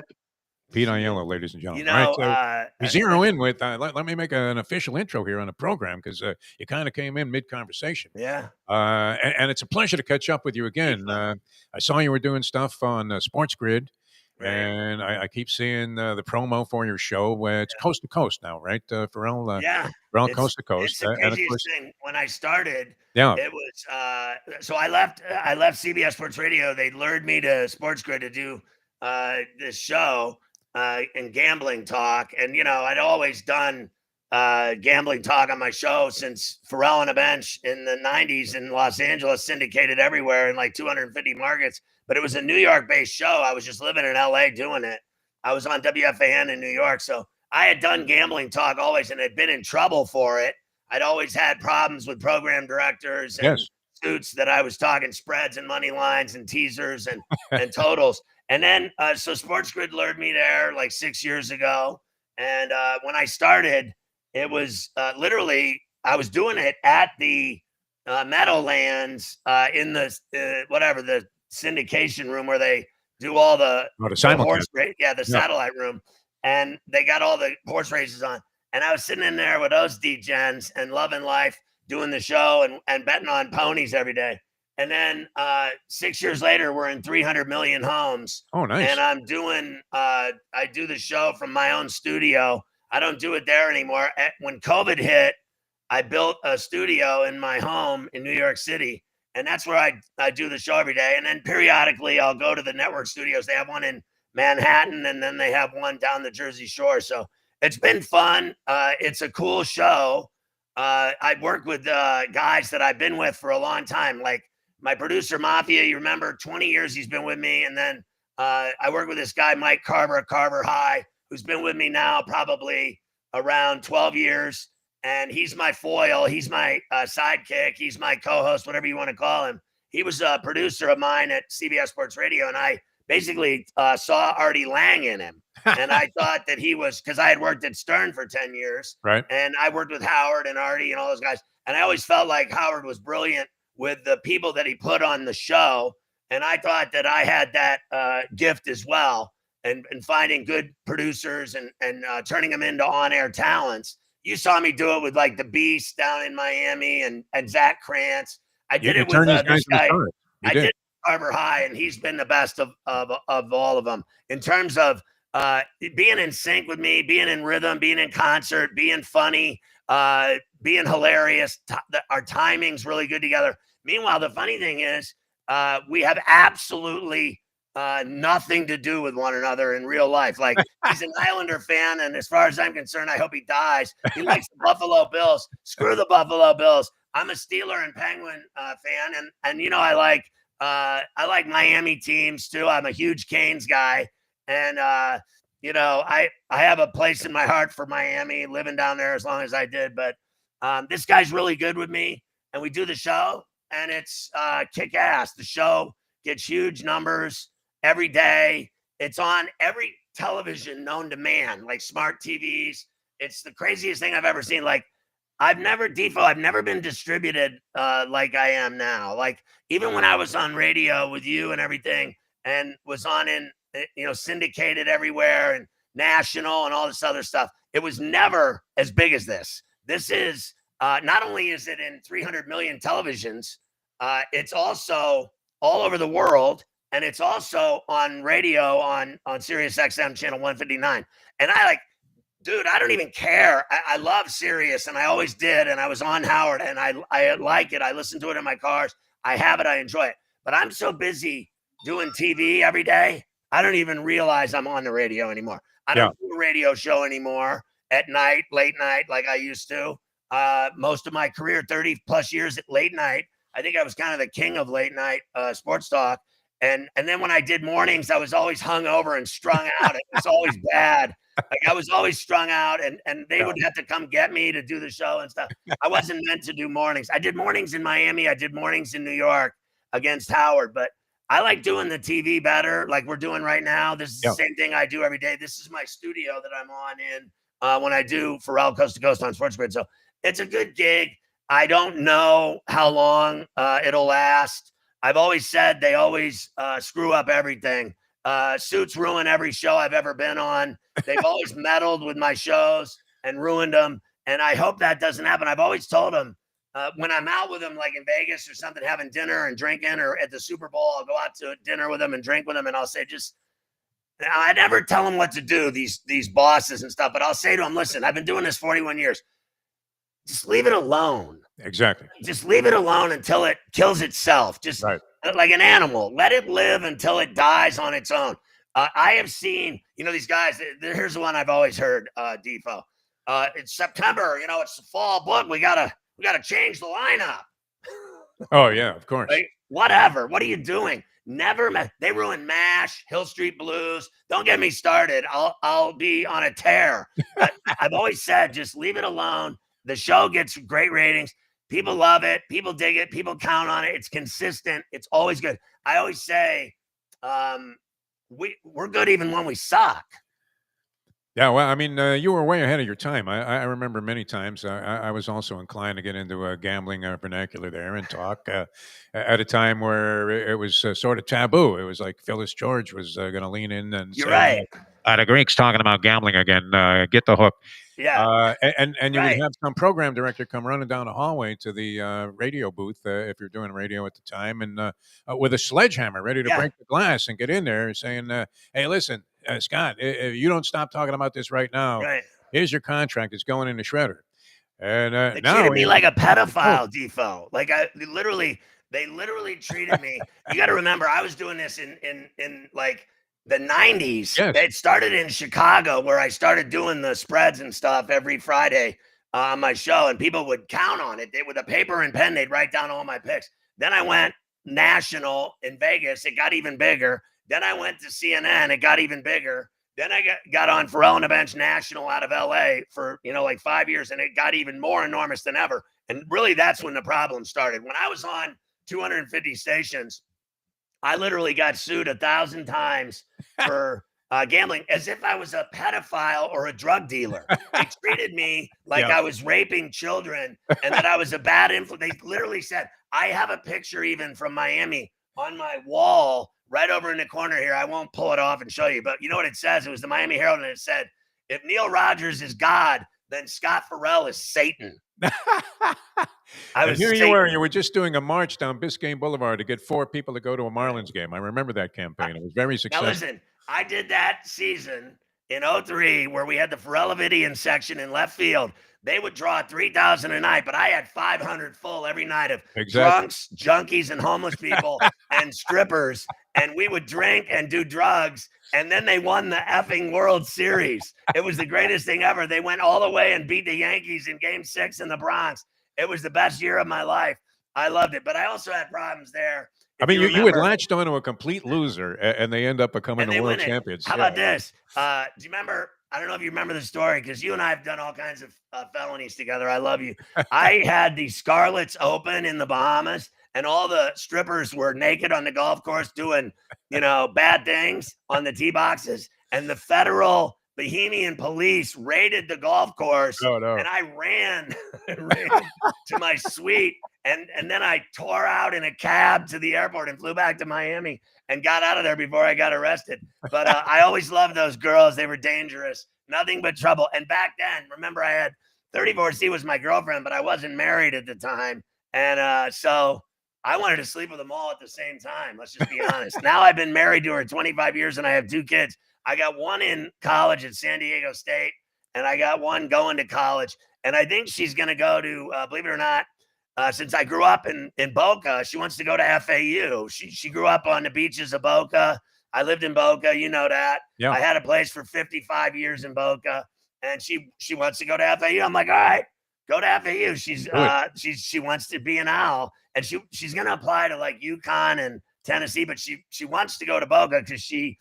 Pete Aiello, ladies and gentlemen. You know, all right, so we zero in with, let me make an official intro here on the program because you kind of came in mid-conversation. Yeah. And it's a pleasure to catch up with you again. I saw you were doing stuff on Sports Grid. Right. And I keep seeing the promo for your show. It's coast to coast now, right, Ferrall? Ferrall, coast to coast. It's the craziest thing. When I started, it was so I left CBS Sports Radio. They lured me to Sports Grid to do this show and gambling talk. And you know, I'd always done gambling talk on my show since Ferrall on a Bench in the 90s in Los Angeles, syndicated everywhere in like 250 markets. But it was a New York-based show. I was just living in LA doing it. I was on WFAN in New York. So I had done gambling talk always and had been in trouble for it. I'd always had problems with program directors and suits that I was talking spreads and money lines and teasers and totals. And then, so Sports Grid lured me there like 6 years ago. And when I started, it was literally, I was doing it at the Meadowlands in the, the syndication room where they do all the horse race. Yeah, the satellite room. And they got all the horse races on. And I was sitting in there with those degens and loving life, doing the show and betting on ponies every day. And then 6 years later, we're in 300 million homes. Oh, nice. And I'm doing, I do the show from my own studio. I don't do it there anymore. When COVID hit, I built a studio in my home in New York City. And that's where I do the show every day. And then periodically I'll go to the network studios. They have one in Manhattan and then they have one down the Jersey Shore. So it's been fun. It's a cool show. I work with guys that I've been with for a long time. Like my producer Mafia, you remember 20 years he's been with me. And then I work with this guy, Mike Carver High, who's been with me now probably around 12 years. and he's my foil. He's my sidekick. He's my co-host, whatever you want to call him. He was a producer of mine at CBS Sports Radio, and I basically saw Artie Lang in him. And I thought that he was, because I had worked at Stern for 10 years, Right. and I worked with Howard and Artie and all those guys. And I always felt like Howard was brilliant with the people that he put on the show. And I thought that I had that gift as well, and finding good producers and turning them into on-air talents. You saw me do it with like the Beast down in Miami and Zach Krantz. I did it with this guy. I did Harbor High, and he's been the best of all of them in terms of being in sync with me, being in rhythm, being in concert, being funny, being hilarious. Our timing's really good together. Meanwhile, the funny thing is we have absolutely nothing to do with one another in real life. Like, he's an Islander fan, and as far as I'm concerned, I hope he dies. He likes the Buffalo Bills. Screw the Buffalo Bills. I'm a Steeler and Penguin fan, and you know, I like Miami teams too. I'm a huge Canes guy, and you know, I have a place in my heart for Miami, living down there as long as I did. But this guy's really good with me, and we do the show, and it's kick ass. The show gets huge numbers every day. It's on every television known to man, like smart TVs. It's the craziest thing I've ever seen. Like, I've never been distributed like I am now. Like, even when I was on radio with you and everything, and was on in, you know, syndicated everywhere and national and all this other stuff, it was never as big as this. This is not only is it in 300 million televisions, it's also all over the world, and it's also on radio on Sirius XM channel 159. And dude, I don't even care. I love Sirius, and I always did, and I was on Howard, and I like it. I listen to it in my cars. I have it. I enjoy it. But I'm so busy doing TV every day, I don't even realize I'm on the radio anymore. I don't do a radio show anymore at night, late night, like I used to. Most of my career, 30 plus years at late night, I think I was kind of the king of late night sports talk. And then when I did mornings, I was always hungover and strung out. It was always bad. Like, I was always strung out, and they would have to come get me to do the show and stuff. I wasn't meant to do mornings. I did mornings in Miami. I did mornings in New York against Howard, but I like doing the TV better, like we're doing right now. This is the same thing I do every day. This is my studio that I'm on in when I do Ferrall Coast to Coast on Sports Grid. So it's a good gig. I don't know how long it'll last. I've always said they always screw up everything. Suits ruin every show I've ever been on. They've always meddled with my shows and ruined them. And I hope that doesn't happen. I've always told them when I'm out with them, like in Vegas or something, having dinner and drinking, or at the Super Bowl, I'll go out to dinner with them and drink with them. And I'll say, I never tell them what to do, these bosses and stuff, but I'll say to them, listen, I've been doing this 41 years. Just leave it alone. Exactly. Just leave it alone until it kills itself. Just like an animal. Let it live until it dies on its own. I have seen, you know, these guys. Here's the one I've always heard, Defo. It's September. You know, it's the fall book. We gotta change the lineup. Oh yeah, of course. Like, whatever. What are you doing? They ruined MASH, Hill Street Blues. Don't get me started. I'll be on a tear. I've always said, just leave it alone. The show gets great ratings. People love it. People dig it. People count on it. It's consistent. It's always good. I always say we're good even when we suck. Yeah, well, I mean, you were way ahead of your time. I remember many times I was also inclined to get into a gambling vernacular there and talk at a time where it was sort of taboo. It was like Phyllis George was going to lean in and You're say, right. The Greeks talking about gambling again. Get the hook. Yeah. And you would have some program director come running down the hallway to the radio booth, if you're doing radio at the time, and with a sledgehammer ready to break the glass and get in there saying, hey, listen, Scott, if you don't stop talking about this right now, here's your contract. It's going in the shredder. And they treated me like a pedophile, Defo. Like they literally treated me. You got to remember, I was doing this in like the 90s. Yes. It started in Chicago, where I started doing the spreads and stuff every Friday on my show, and people would count on it. With a paper and pen, they'd write down all my picks. Then I went national in Vegas. It got even bigger. Then I went to CNN. It got even bigger. Then I got on Ferrall on the Bench National out of LA for, like 5 years, and it got even more enormous than ever. And really, that's when the problem started. When I was on 250 stations, I literally got sued 1,000 times for gambling, as if I was a pedophile or a drug dealer. They treated me like I was raping children and that I was a bad influence. They literally said, I have a picture even from Miami on my wall right over in the corner here. I won't pull it off and show you, but you know what it says? It was the Miami Herald, and it said, if Neil Rogers is God, then Scott Ferrall is Satan. And here you were just doing a march down Biscayne Boulevard to get 4 people to go to a Marlins game. I remember that campaign. It was very successful. Now listen, I did that season in 03 where we had the Ferrellovidian section in left field. They would draw 3,000 a night, but I had 500 full every night of drunks, junkies, and homeless people and strippers. And we would drink and do drugs. And then they won the effing World Series. It was the greatest thing ever. They went all the way and beat the Yankees in Game 6 in the Bronx. It was the best year of my life. I loved it. But I also had problems there. I mean, you had latched onto a complete loser, and they end up becoming the world champions. How about this? Do you remember? I don't know if you remember the story, because you and I have done all kinds of felonies together. I love you. I had the Scarlets Open in the Bahamas, and all the strippers were naked on the golf course doing, bad things on the tee boxes. And the federal Bohemian police raided the golf course, and I ran to my suite. And then I tore out in a cab to the airport and flew back to Miami and got out of there before I got arrested. But I always loved those girls. They were dangerous, nothing but trouble. And back then, remember, I had 34C was my girlfriend, but I wasn't married at the time. And so I wanted to sleep with them all at the same time. Let's just be honest. Now I've been married to her 25 years and I have 2 kids. I got one in college at San Diego State, and I got one going to college. And I think she's going to go to, believe it or not, since I grew up in Boca, she wants to go to FAU. She grew up on the beaches of Boca. I lived in Boca, you know that. Yeah. I had a place for 55 years in Boca, and she wants to go to FAU. I'm like, all right, go to FAU. She wants to be an Owl, and she's going to apply to like UConn and Tennessee, but she wants to go to Boca because she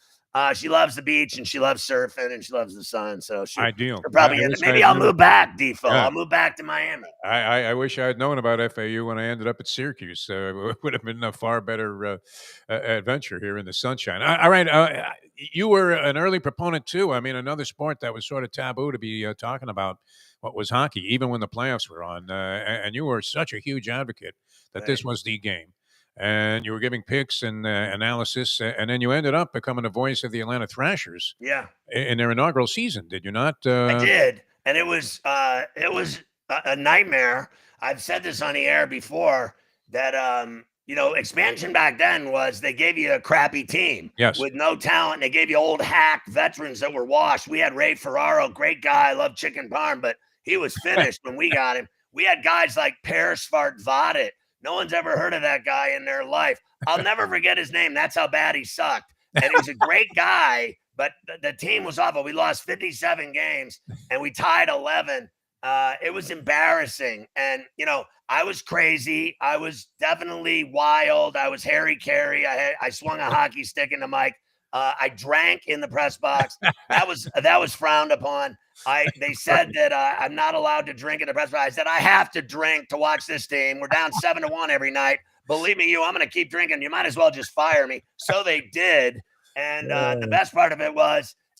loves the beach and she loves surfing and she loves the sun. So ideal. Maybe I'll move back, Defo. Yeah. I'll move back to Miami. I wish I had known about FAU when I ended up at Syracuse. It would have been a far better adventure here in the sunshine. All right. You were an early proponent too. I mean, another sport that was sort of taboo to be talking about what was hockey, even when the playoffs were on. And you were such a huge advocate that this was the game. And you were giving picks and analysis, and then you ended up becoming a voice of the Atlanta Thrashers. Yeah, in their inaugural season, did you not? I did, and it was a nightmare. I've said this on the air before that expansion back then was they gave you a crappy team with no talent. They gave you old hack veterans that were washed. We had Ray Ferraro, great guy, I love chicken parm, but he was finished when we got him. We had guys like Per Svartvadet. No one's ever heard of that guy in their life. I'll never forget his name. That's how bad he sucked. And he was a great guy, but the team was awful. We lost 57 games and we tied 11. It was embarrassing. And, I was crazy. I was definitely wild. I was Harry Carey. I swung a hockey stick in the mic. I drank in the press box. That was frowned upon. They said that I'm not allowed to drink in the press box. I said I have to drink to watch this team. We're down 7-1 every night. Believe me, I'm going to keep drinking. You might as well just fire me. So they did. And the best part of it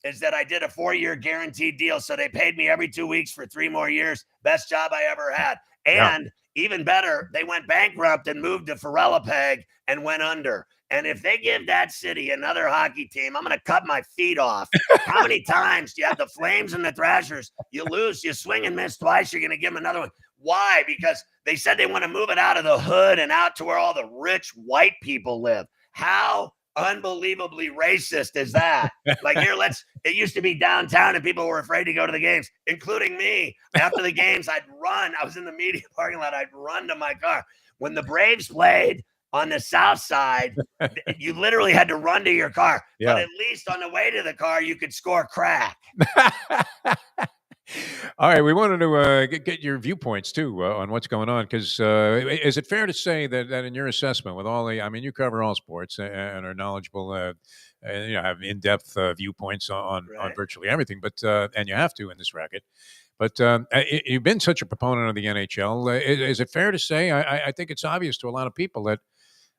is that I did a 4-year guaranteed deal. So they paid me every 2 weeks for 3 more years. Best job I ever had. And even better, they went bankrupt and moved to Ferrellapeg and went under. And if they give that city another hockey team, I'm going to cut my feet off. How many times do you have the Flames and the Thrashers? You lose, you swing and miss twice, you're going to give them another one. Why? Because they said they want to move it out of the hood and out to where all the rich white people live. How unbelievably racist is that? Like it used to be downtown and people were afraid to go to the games, including me. After the games, I'd run. I was in the media parking lot. I'd run to my car. When the Braves played on the south side, you literally had to run to your car. Yeah. But at least on the way to the car, you could score crack. All right, we wanted to get your viewpoints too on what's going on. Because is it fair to say that in your assessment, with all the, I mean, you cover all sports and are knowledgeable, and have in-depth viewpoints on Right. virtually everything, but and you have to in this racket. But you've been such a proponent of the NHL. Is it fair to say? I think it's obvious to a lot of people that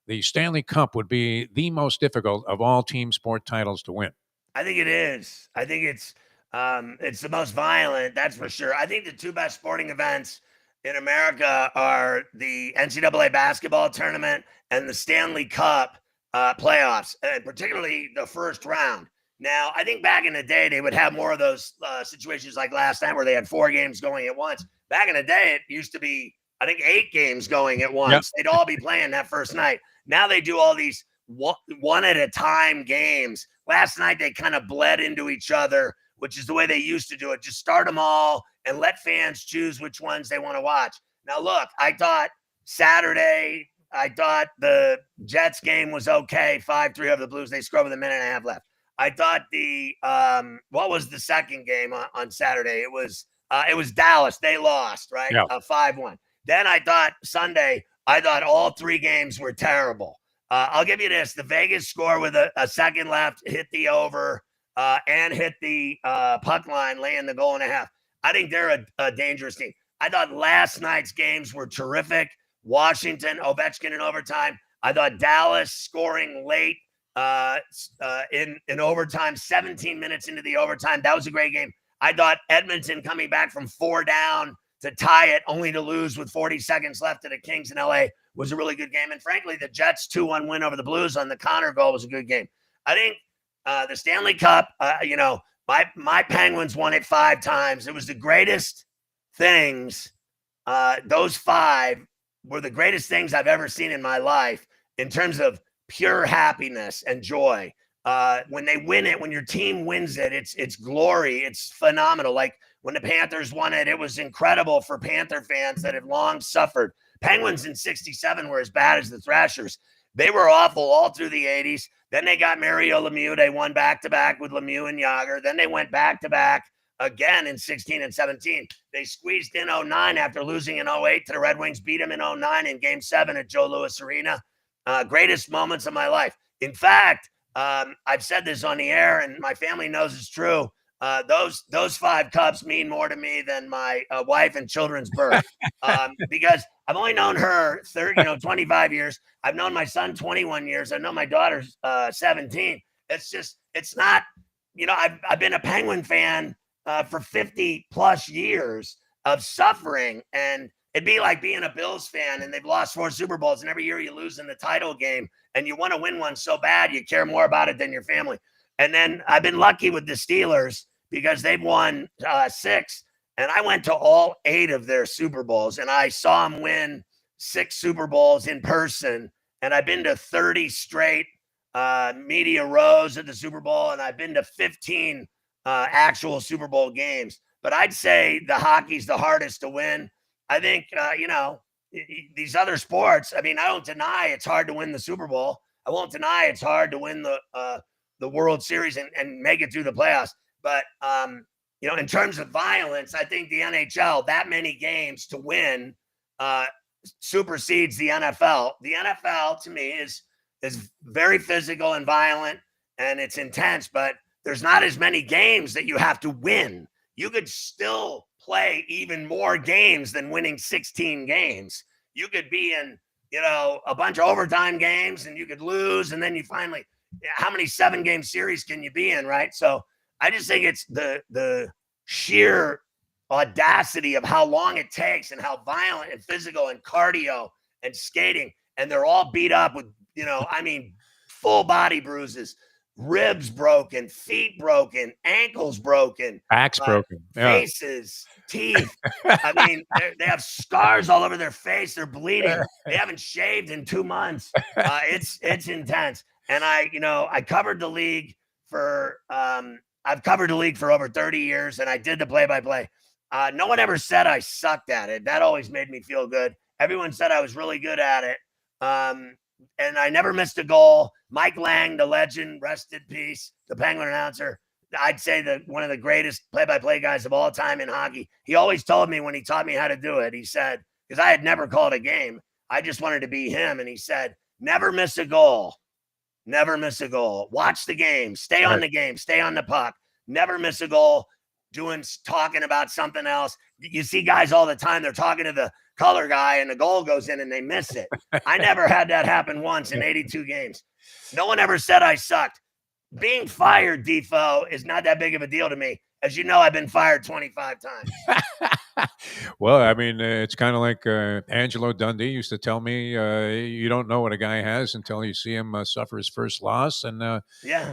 the Stanley Cup would be the most difficult of all team sport titles to win. I think it is. I think it's the most violent, that's for sure. I think the two best sporting events in America are the NCAA basketball tournament and the Stanley Cup playoffs, and particularly the first round. Now, I think back in the day, they would have more of those situations like last night where they had 4 games going at once. Back in the day, it used to be, I think, 8 games going at once. Yep. They'd all be playing that first night. Now they do all these one at a time games. Last night, they kind of bled into each other, which is the way they used to do it. Just start them all and let fans choose which ones they want to watch. Now, look, I thought Saturday, the Jets game was okay. 5-3 over the Blues. They scored with a minute and a half left. I thought what was the second game on Saturday? It was Dallas. They lost, right? Yeah. 5-1. Then I thought Sunday, all 3 games were terrible. I'll give you this. The Vegas score with a second left, hit the over, and hit the puck line, laying the goal and a half. I think they're a dangerous team. I thought last night's games were terrific. Washington, Ovechkin in overtime. I thought Dallas scoring late in overtime, 17 minutes into the overtime. That was a great game. I thought Edmonton coming back from 4 down to tie it, only to lose with 40 seconds left to the Kings in LA, was a really good game. And frankly, the Jets 2-1 win over the Blues on the Connor goal was a good game. I think the Stanley Cup, my Penguins won it 5 times. It was the greatest things. Those 5 were the greatest things I've ever seen in my life in terms of pure happiness and joy. When they win it, when your team wins it, it's glory. It's phenomenal. Like when the Panthers won it, it was incredible for Panther fans that had long suffered. Penguins in 67 were as bad as the Thrashers. They were awful all through the 80s. Then they got Mario Lemieux. They won back-to-back with Lemieux and Jagr. Then they went back-to-back again in 16 and 17. They squeezed in 09 after losing in 08 to the Red Wings, beat them in 09 in Game 7 at Joe Louis Arena. Greatest moments of my life. In fact, I've said this on the air, and my family knows it's true. Those 5 cups mean more to me than my wife and children's birth, because I've only known her 25 years. I've known my son 21 years. I've known my daughter 17. It's not, I've been a Penguin fan for 50 plus years of suffering, and it'd be like being a Bills fan and they've lost 4 Super Bowls, and every year you lose in the title game and you want to win one so bad you care more about it than your family. And then I've been lucky with the Steelers because they've won 6, and I went to all 8 of their Super Bowls, and I saw them win 6 Super Bowls in person, and I've been to 30 straight media rows at the Super Bowl, and I've been to 15 actual Super Bowl games. But I'd say the hockey's the hardest to win. I think, these other sports, I don't deny it's hard to win the Super Bowl. I won't deny it's hard to win the World Series and make it through the playoffs. But, in terms of violence, I think the NHL, that many games to win, supersedes the NFL. The NFL, to me, is very physical and violent, and it's intense, but there's not as many games that you have to win. You could still play even more games than winning 16 games. You could be in, a bunch of overtime games, and you could lose, and then you finally, how many 7-game series can you be in, right? So I just think it's the sheer audacity of how long it takes and how violent and physical and cardio and skating, and they're all beat up with, full body bruises, ribs broken, feet broken, ankles broken, backs broken, faces, teeth. They have scars all over their face. They're bleeding. They haven't shaved in 2 months. It's intense. And I covered the league for I've covered the league for over 30 years, and I did the play-by-play. No one ever said I sucked at it. That always made me feel good. Everyone said I was really good at it. And I never missed a goal. Mike Lang, the legend, rest in peace, the Penguin announcer, I'd say that one of the greatest play-by-play guys of all time in hockey. He always told me when he taught me how to do it, he said, because I had never called a game, I just wanted to be him. And he said, never miss a goal. Never miss a goal. Watch the game. Stay on the game. Stay on the puck. Never miss a goal. Talking about something else. You see guys all the time. They're talking to the color guy and the goal goes in and they miss it. I never had that happen once in 82 games. No one ever said I sucked. Being fired, Defo, is not that big of a deal to me. As you know, I've been fired 25 times. Well, I mean, it's kind of like Angelo Dundee used to tell me, you don't know what a guy has until you see him suffer his first loss. And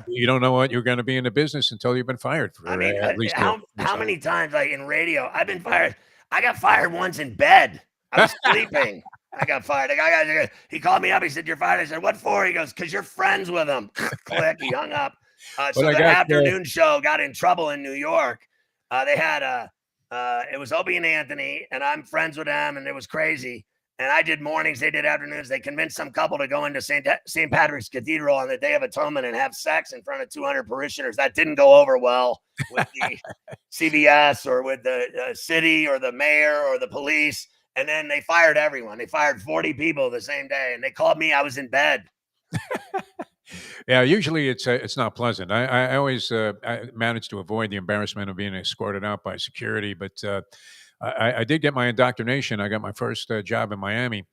you don't know what you're going to be in the business until you've been fired for at least. How many times, like in radio, I've been fired? I got fired once in bed. I was sleeping. I got fired. He called me up. He said, you're fired. I said, what for? He goes, because you're friends with him. Click. He hung up. So the afternoon show got in trouble in New York. They had it was Opie and Anthony, and I'm friends with them, and it was crazy. And I did mornings, they did afternoons. They convinced some couple to go into St. Patrick's Cathedral on the Day of Atonement and have sex in front of 200 parishioners. That didn't go over well with the CBS or with the city or the mayor or the police. And then they fired everyone. They fired 40 people the same day, and they called me. I was in bed. Yeah, usually it's not pleasant. I always I managed to avoid the embarrassment of being escorted out by security, but I did get my indoctrination. I got my first job in Miami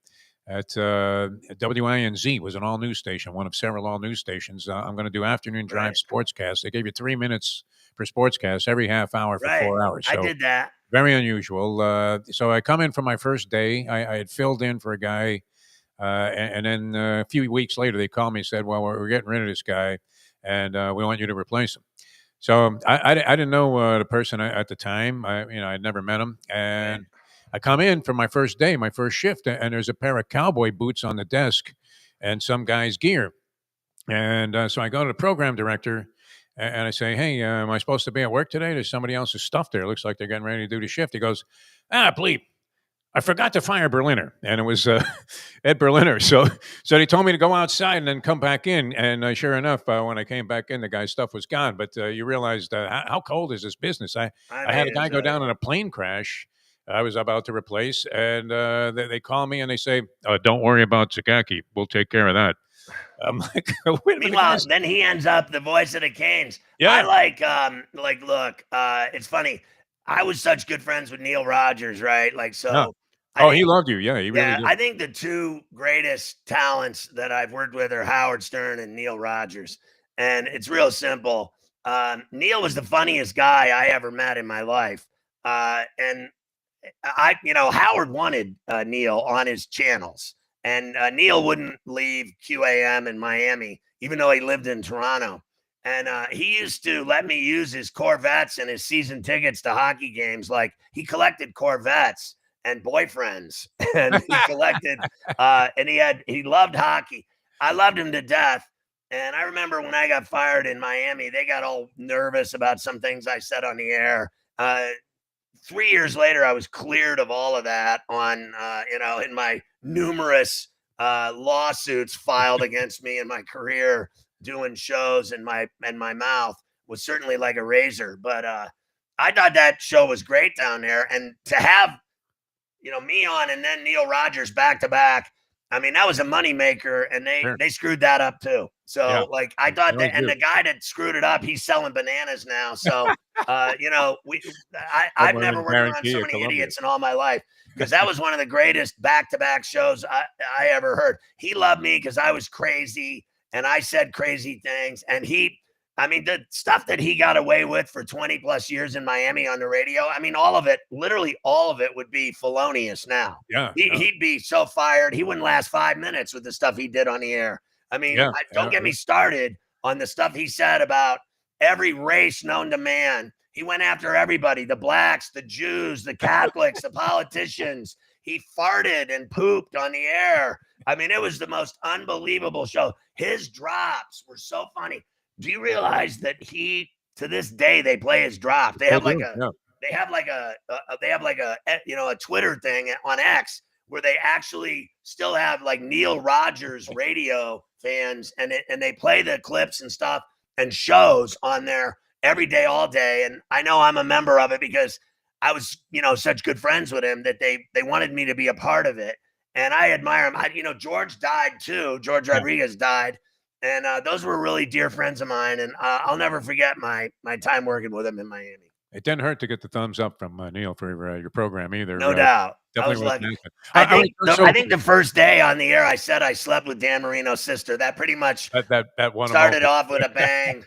at WINZ, was an all-news station, one of several all-news stations. I'm going to do afternoon drive sportscast. They gave you 3 minutes per sportscast every half hour for 4 hours. So I did that. Very unusual. So I come in for my first day. I had filled in for a guy. And then a few weeks later, they called me and said, well, we're getting rid of this guy, and we want you to replace him. So I didn't know the person at the time. I'd never met him. And I come in for my first day, my first shift, and there's a pair of cowboy boots on the desk and some guy's gear. And so I go to the program director, and I say, hey, am I supposed to be at work today? There's somebody else's stuff there. It looks like they're getting ready to do the shift. He goes, bleep. I forgot to fire Berliner, and it was Ed Berliner. So he told me to go outside and then come back in. And sure enough, when I came back in, the guy's stuff was gone. But you realized how cold is this business? I had a guy go down in a plane crash. I was about to replace, and they call me and they say, "Don't worry about Zagacki. We'll take care of that." I'm like, meanwhile, then he ends up the voice of the Canes. Yeah, I look, it's funny. I was such good friends with Neil Rogers, right? Like, so. Yeah. He loved you. Yeah, he really did. I think the two greatest talents that I've worked with are Howard Stern and Neil Rogers. And it's real simple. Neil was the funniest guy I ever met in my life. And Howard wanted Neil on his channels. And Neil wouldn't leave QAM in Miami, even though he lived in Toronto. And he used to let me use his Corvettes and his season tickets to hockey games. Like, he collected Corvettes and boyfriends, and he collected, and he loved hockey. I loved him to death. And I remember when I got fired in Miami, they got all nervous about some things I said on the air. 3 years later, I was cleared of all of that on, in my numerous lawsuits filed against me in my career doing shows, and my mouth was certainly like a razor. But I thought that show was great down there. And to have, me on and then Neil Rogers back to back. I mean, that was a moneymaker, and they screwed that up too. So I thought that, and the guy that screwed it up, he's selling bananas now. So, I've never worked around so many idiots in all my life, because that was one of the greatest back-to-back shows I ever heard. He loved me because I was crazy and I said crazy things. And the stuff that he got away with for 20 plus years in Miami on the radio, literally all of it would be felonious now. Yeah. He'd be so fired. He wouldn't last 5 minutes with the stuff he did on the air. Don't get me started on the stuff he said about every race known to man. He went after everybody, the blacks, the Jews, the Catholics, the politicians. He farted and pooped on the air. It was the most unbelievable show. His drops were so funny. Do you realize that to this day, they play his drop? They have a Twitter thing on X where they actually still have like Neil Rogers radio fans, and they play the clips and stuff and shows on there. every day, all day. And I know I'm a member of it because I was, such good friends with him that they wanted me to be a part of it. And I admire him. George died too. George Rodriguez died. And those were really dear friends of mine. And I'll never forget my time working with him in Miami. It didn't hurt to get the thumbs up from Neil for your program either. No doubt. Definitely I was lucky. I I think the first day on the air, I said I slept with Dan Marino's sister. That pretty much that one started off with a bang.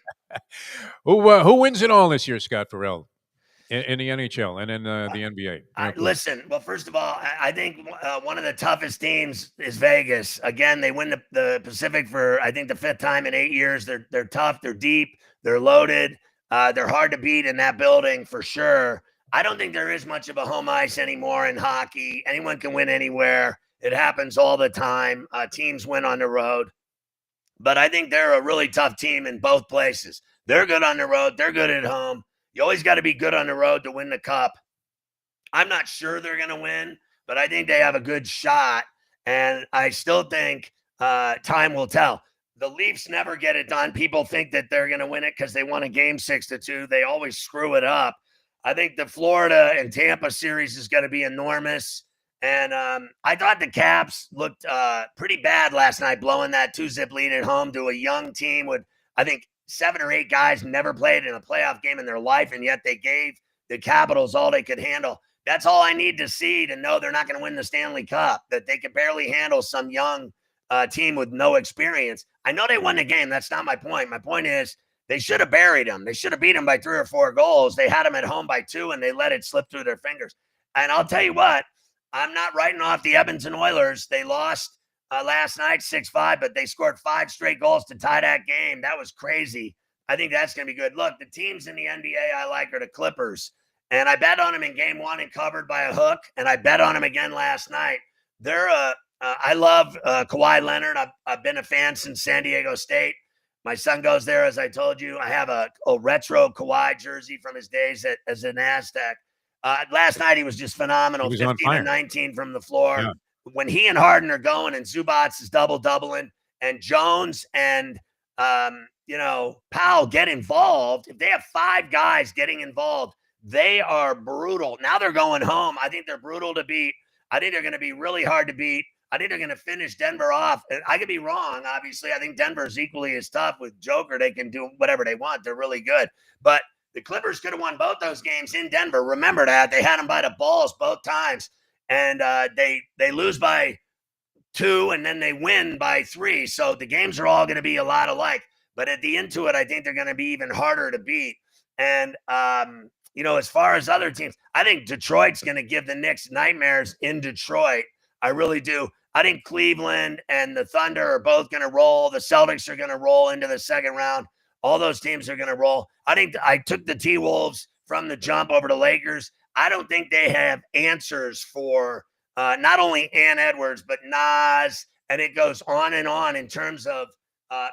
Who wins it all this year, Scott Ferrall, in the NHL and in the NBA? Listen, well, first of all, I think one of the toughest teams is Vegas. Again, they win the Pacific for, I think, the 5th time in 8 years. They're tough. They're deep. They're loaded. They're hard to beat in that building for sure. I don't think there is much of a home ice anymore in hockey. Anyone can win anywhere. It happens all the time. Teams win on the road. But I think they're a really tough team in both places. They're good on the road. They're good at home. You always got to be good on the road to win the cup. I'm not sure they're going to win, but I think they have a good shot. And I still think time will tell. The Leafs never get it done. People think that they're going to win it because they won a game 6-2. They always screw it up. I think the Florida and Tampa series is going to be enormous. And I thought the Caps looked pretty bad last night, blowing that 2-zip lead at home to a young team with, I think, 7 or 8 guys never played in a playoff game in their life, and yet they gave the Capitals all they could handle. That's all I need to see to know they're not going to win the Stanley Cup, that they could barely handle some young team with no experience. I know they won the game. That's not my point. My point is they should have buried them. They should have beat them by 3 or 4 goals. They had them at home by 2, and they let it slip through their fingers. And I'll tell you what, I'm not writing off the Edmonton Oilers. They lost last night 6-5, but they scored 5 straight goals to tie that game. That was crazy. I think that's going to be good. Look, the teams in the NBA I like are the Clippers. And I bet on them in game 1 and covered by a hook. And I bet on them again last night. I love Kawhi Leonard. I've been a fan since San Diego State. My son goes there, as I told you. I have a retro Kawhi jersey from his days as an Aztec. Last night he was just phenomenal. He was 15 and 19 from the floor. Yeah. When he and Harden are going and Zubats is doubling and Jones and Powell get involved, if they have 5 guys getting involved, they are brutal. Now they're going home. I think they're brutal to beat. I think they're going to be really hard to beat. I think they're going to finish Denver off. I could be wrong, obviously. I think Denver is equally as tough with Joker. They can do whatever they want. They're really good. But the Clippers could have won both those games in Denver. Remember that. They had them by the balls both times. And they lose by 2, and then they win by 3. So the games are all going to be a lot alike. But at the end to it, I think they're going to be even harder to beat. And, as far as other teams, I think Detroit's going to give the Knicks nightmares in Detroit. I really do. I think Cleveland and the Thunder are both going to roll. The Celtics are going to roll into the second round. All those teams are going to roll. I think I took the T-Wolves from the jump over to Lakers. I don't think they have answers for not only Ann Edwards, but Nas, and it goes on and on in terms of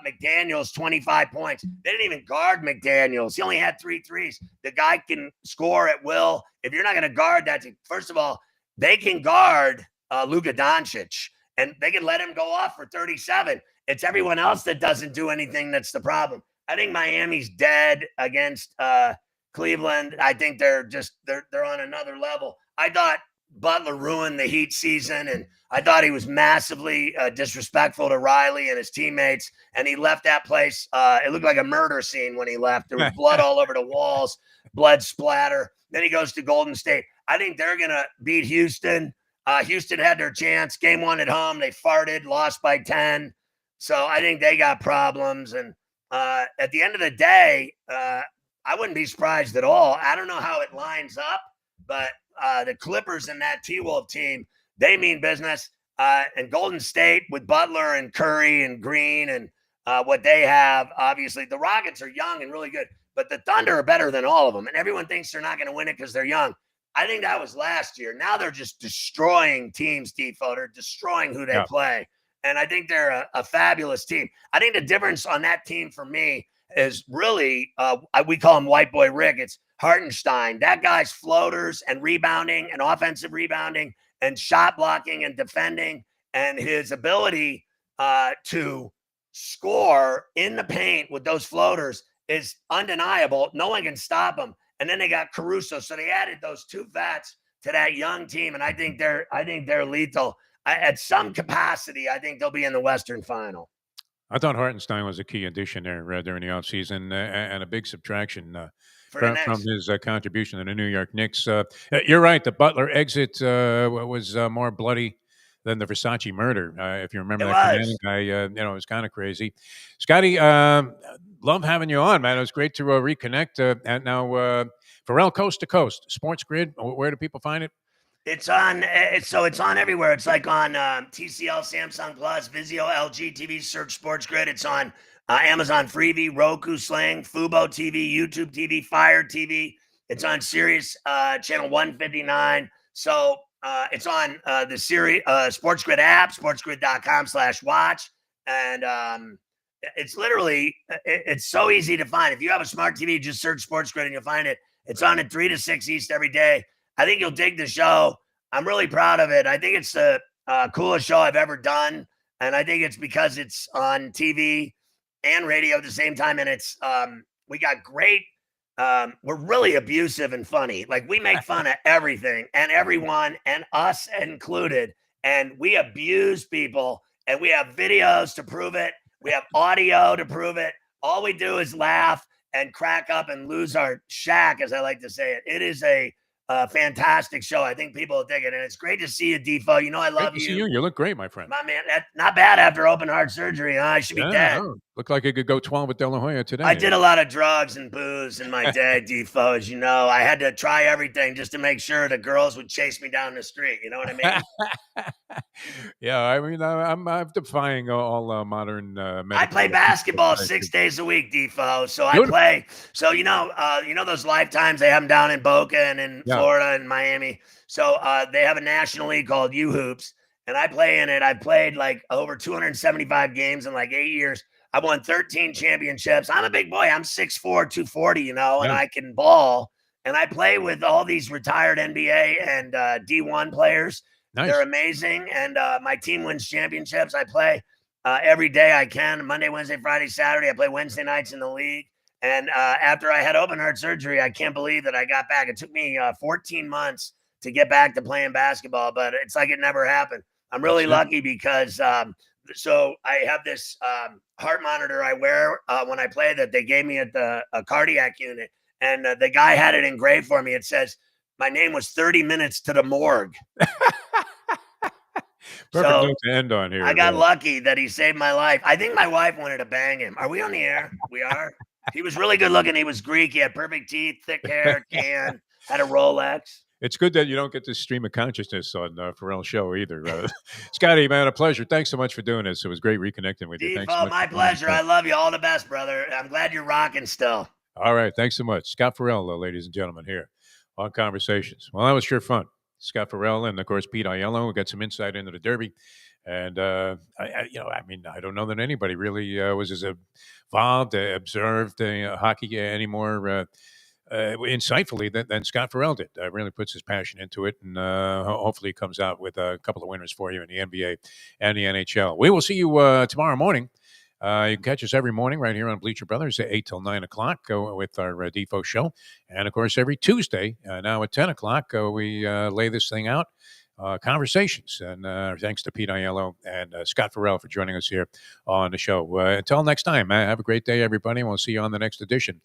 McDaniels, 25 points. They didn't even guard McDaniels. He only had 3 threes. The guy can score at will. If you're not going to guard that, first of all, they can guard Luka Doncic, and they can let him go off for 37. It's everyone else that doesn't do anything that's the problem. I think Miami's dead against Cleveland. I think they're on another level. I thought Butler ruined the Heat season, and I thought he was massively disrespectful to Riley and his teammates, and he left that place. It looked like a murder scene when he left. There was blood all over the walls, blood splatter. Then he goes to Golden State. I think they're going to beat Houston. Houston had their chance. Game 1 at home, they farted, lost by 10. So I think they got problems. And at the end of the day, I wouldn't be surprised at all. I don't know how it lines up, but the Clippers and that T-Wolf team, they mean business. And Golden State with Butler and Curry and Green and what they have, obviously. The Rockets are young and really good, but the Thunder are better than all of them. And everyone thinks they're not going to win it because they're young. I think that was last year. Now they're just destroying teams, Tifo. They're destroying who they play. And I think they're a fabulous team. I think the difference on that team for me is really, we call him White Boy Rick. It's Hartenstein. That guy's floaters and rebounding and offensive rebounding and shot blocking and defending and his ability to score in the paint with those floaters is undeniable. No one can stop them. And then they got Caruso. So they added those 2 vets to that young team. And I think they're lethal. At some capacity, I think they'll be in the Western Final. I thought Hartenstein was a key addition there during the offseason and a big subtraction from his contribution to the New York Knicks. You're right. The Butler exit was more bloody than the Versace murder. If you remember that Canadian guy, it was kind of crazy. Scotty, love having you on, man. It was great to reconnect. And now, Ferrall Coast to Coast, Sports Grid. Where do people find it? It's on. It's on everywhere. It's like on TCL, Samsung Plus, Vizio, LG TV. Search Sports Grid. It's on Amazon Freevee, Roku, Sling, Fubo TV, YouTube TV, Fire TV. It's on Sirius channel 159. So it's on the Sirius Sports Grid app, sportsgrid.com/watch, and it's literally it's so easy to find. If you have a smart TV, just search Sports Grid and you'll find it. It's on at 3 to 6 East every day. I think you'll dig the show. I'm really proud of it. I think it's the coolest show I've ever done. And I think it's because it's on TV and radio at the same time. And it's, we got great, we're really abusive and funny. Like we make fun of everything and everyone and us included. And we abuse people and we have videos to prove it. We have audio to prove it. All we do is laugh and crack up and lose our shack, as I like to say it. It is a fantastic show. I think people will dig it. And it's great to see you, Defo. You know, I love you. See you. You look great, my friend. My man, that's not bad after open heart surgery. Huh? I should be dead. No. Look like you could go 12 with De La Hoya today. I did a lot of drugs and booze in my day, Defo. As you know, I had to try everything just to make sure the girls would chase me down the street. You know what I mean? Yeah, I mean, I'm defying all modern medical. I play basketball 6 days a week, Defo. So I play. So you know those lifetimes they have them down in Boca and in Florida and Miami. So they have a national league called U Hoops, and I play in it. I played like over 275 games in like 8 years. I won 13 championships. I'm a big boy. I'm 6'4", 240, and I can ball. And I play with all these retired NBA and D1 players. Nice. They're amazing. And my team wins championships. I play every day I can, Monday, Wednesday, Friday, Saturday. I play Wednesday nights in the league. And after I had open heart surgery, I can't believe that I got back. It took me 14 months to get back to playing basketball, but it's like it never happened. I'm really lucky because so I have this heart monitor I wear when I play that they gave me at the cardiac unit. And the guy had it engraved for me. It says, my name was 30 minutes to the morgue. Perfect note to end on here. I got lucky that he saved my life. I think my wife wanted to bang him. Are we on the air? We are. He was really good looking. He was Greek. He had perfect teeth, thick hair, tan, had a Rolex. It's good that you don't get this stream of consciousness on Ferrall's show either. Scotty, man, a pleasure. Thanks so much for doing this. It was great reconnecting with you. Thanks so much. My pleasure. I love you. All the best, brother. I'm glad you're rocking still. All right. Thanks so much. Scott Ferrall, ladies and gentlemen, here on Conversations. Well, that was sure fun. Scott Ferrall and, of course, Pete Aiello. We got some insight into the Derby. And, I don't know that anybody really was as involved, observed hockey anymore insightfully than Scott Ferrall did. Really puts his passion into it, and hopefully he comes out with a couple of winners for you in the NBA and the NHL. We will see you tomorrow morning. You can catch us every morning right here on Bleacher Brothers at 8 till 9 o'clock with our Defo show. And, of course, every Tuesday, now at 10 o'clock, we lay this thing out, Conversations. And thanks to Pete Aiello and Scott Ferrall for joining us here on the show. Until next time, have a great day, everybody. And we'll see you on the next edition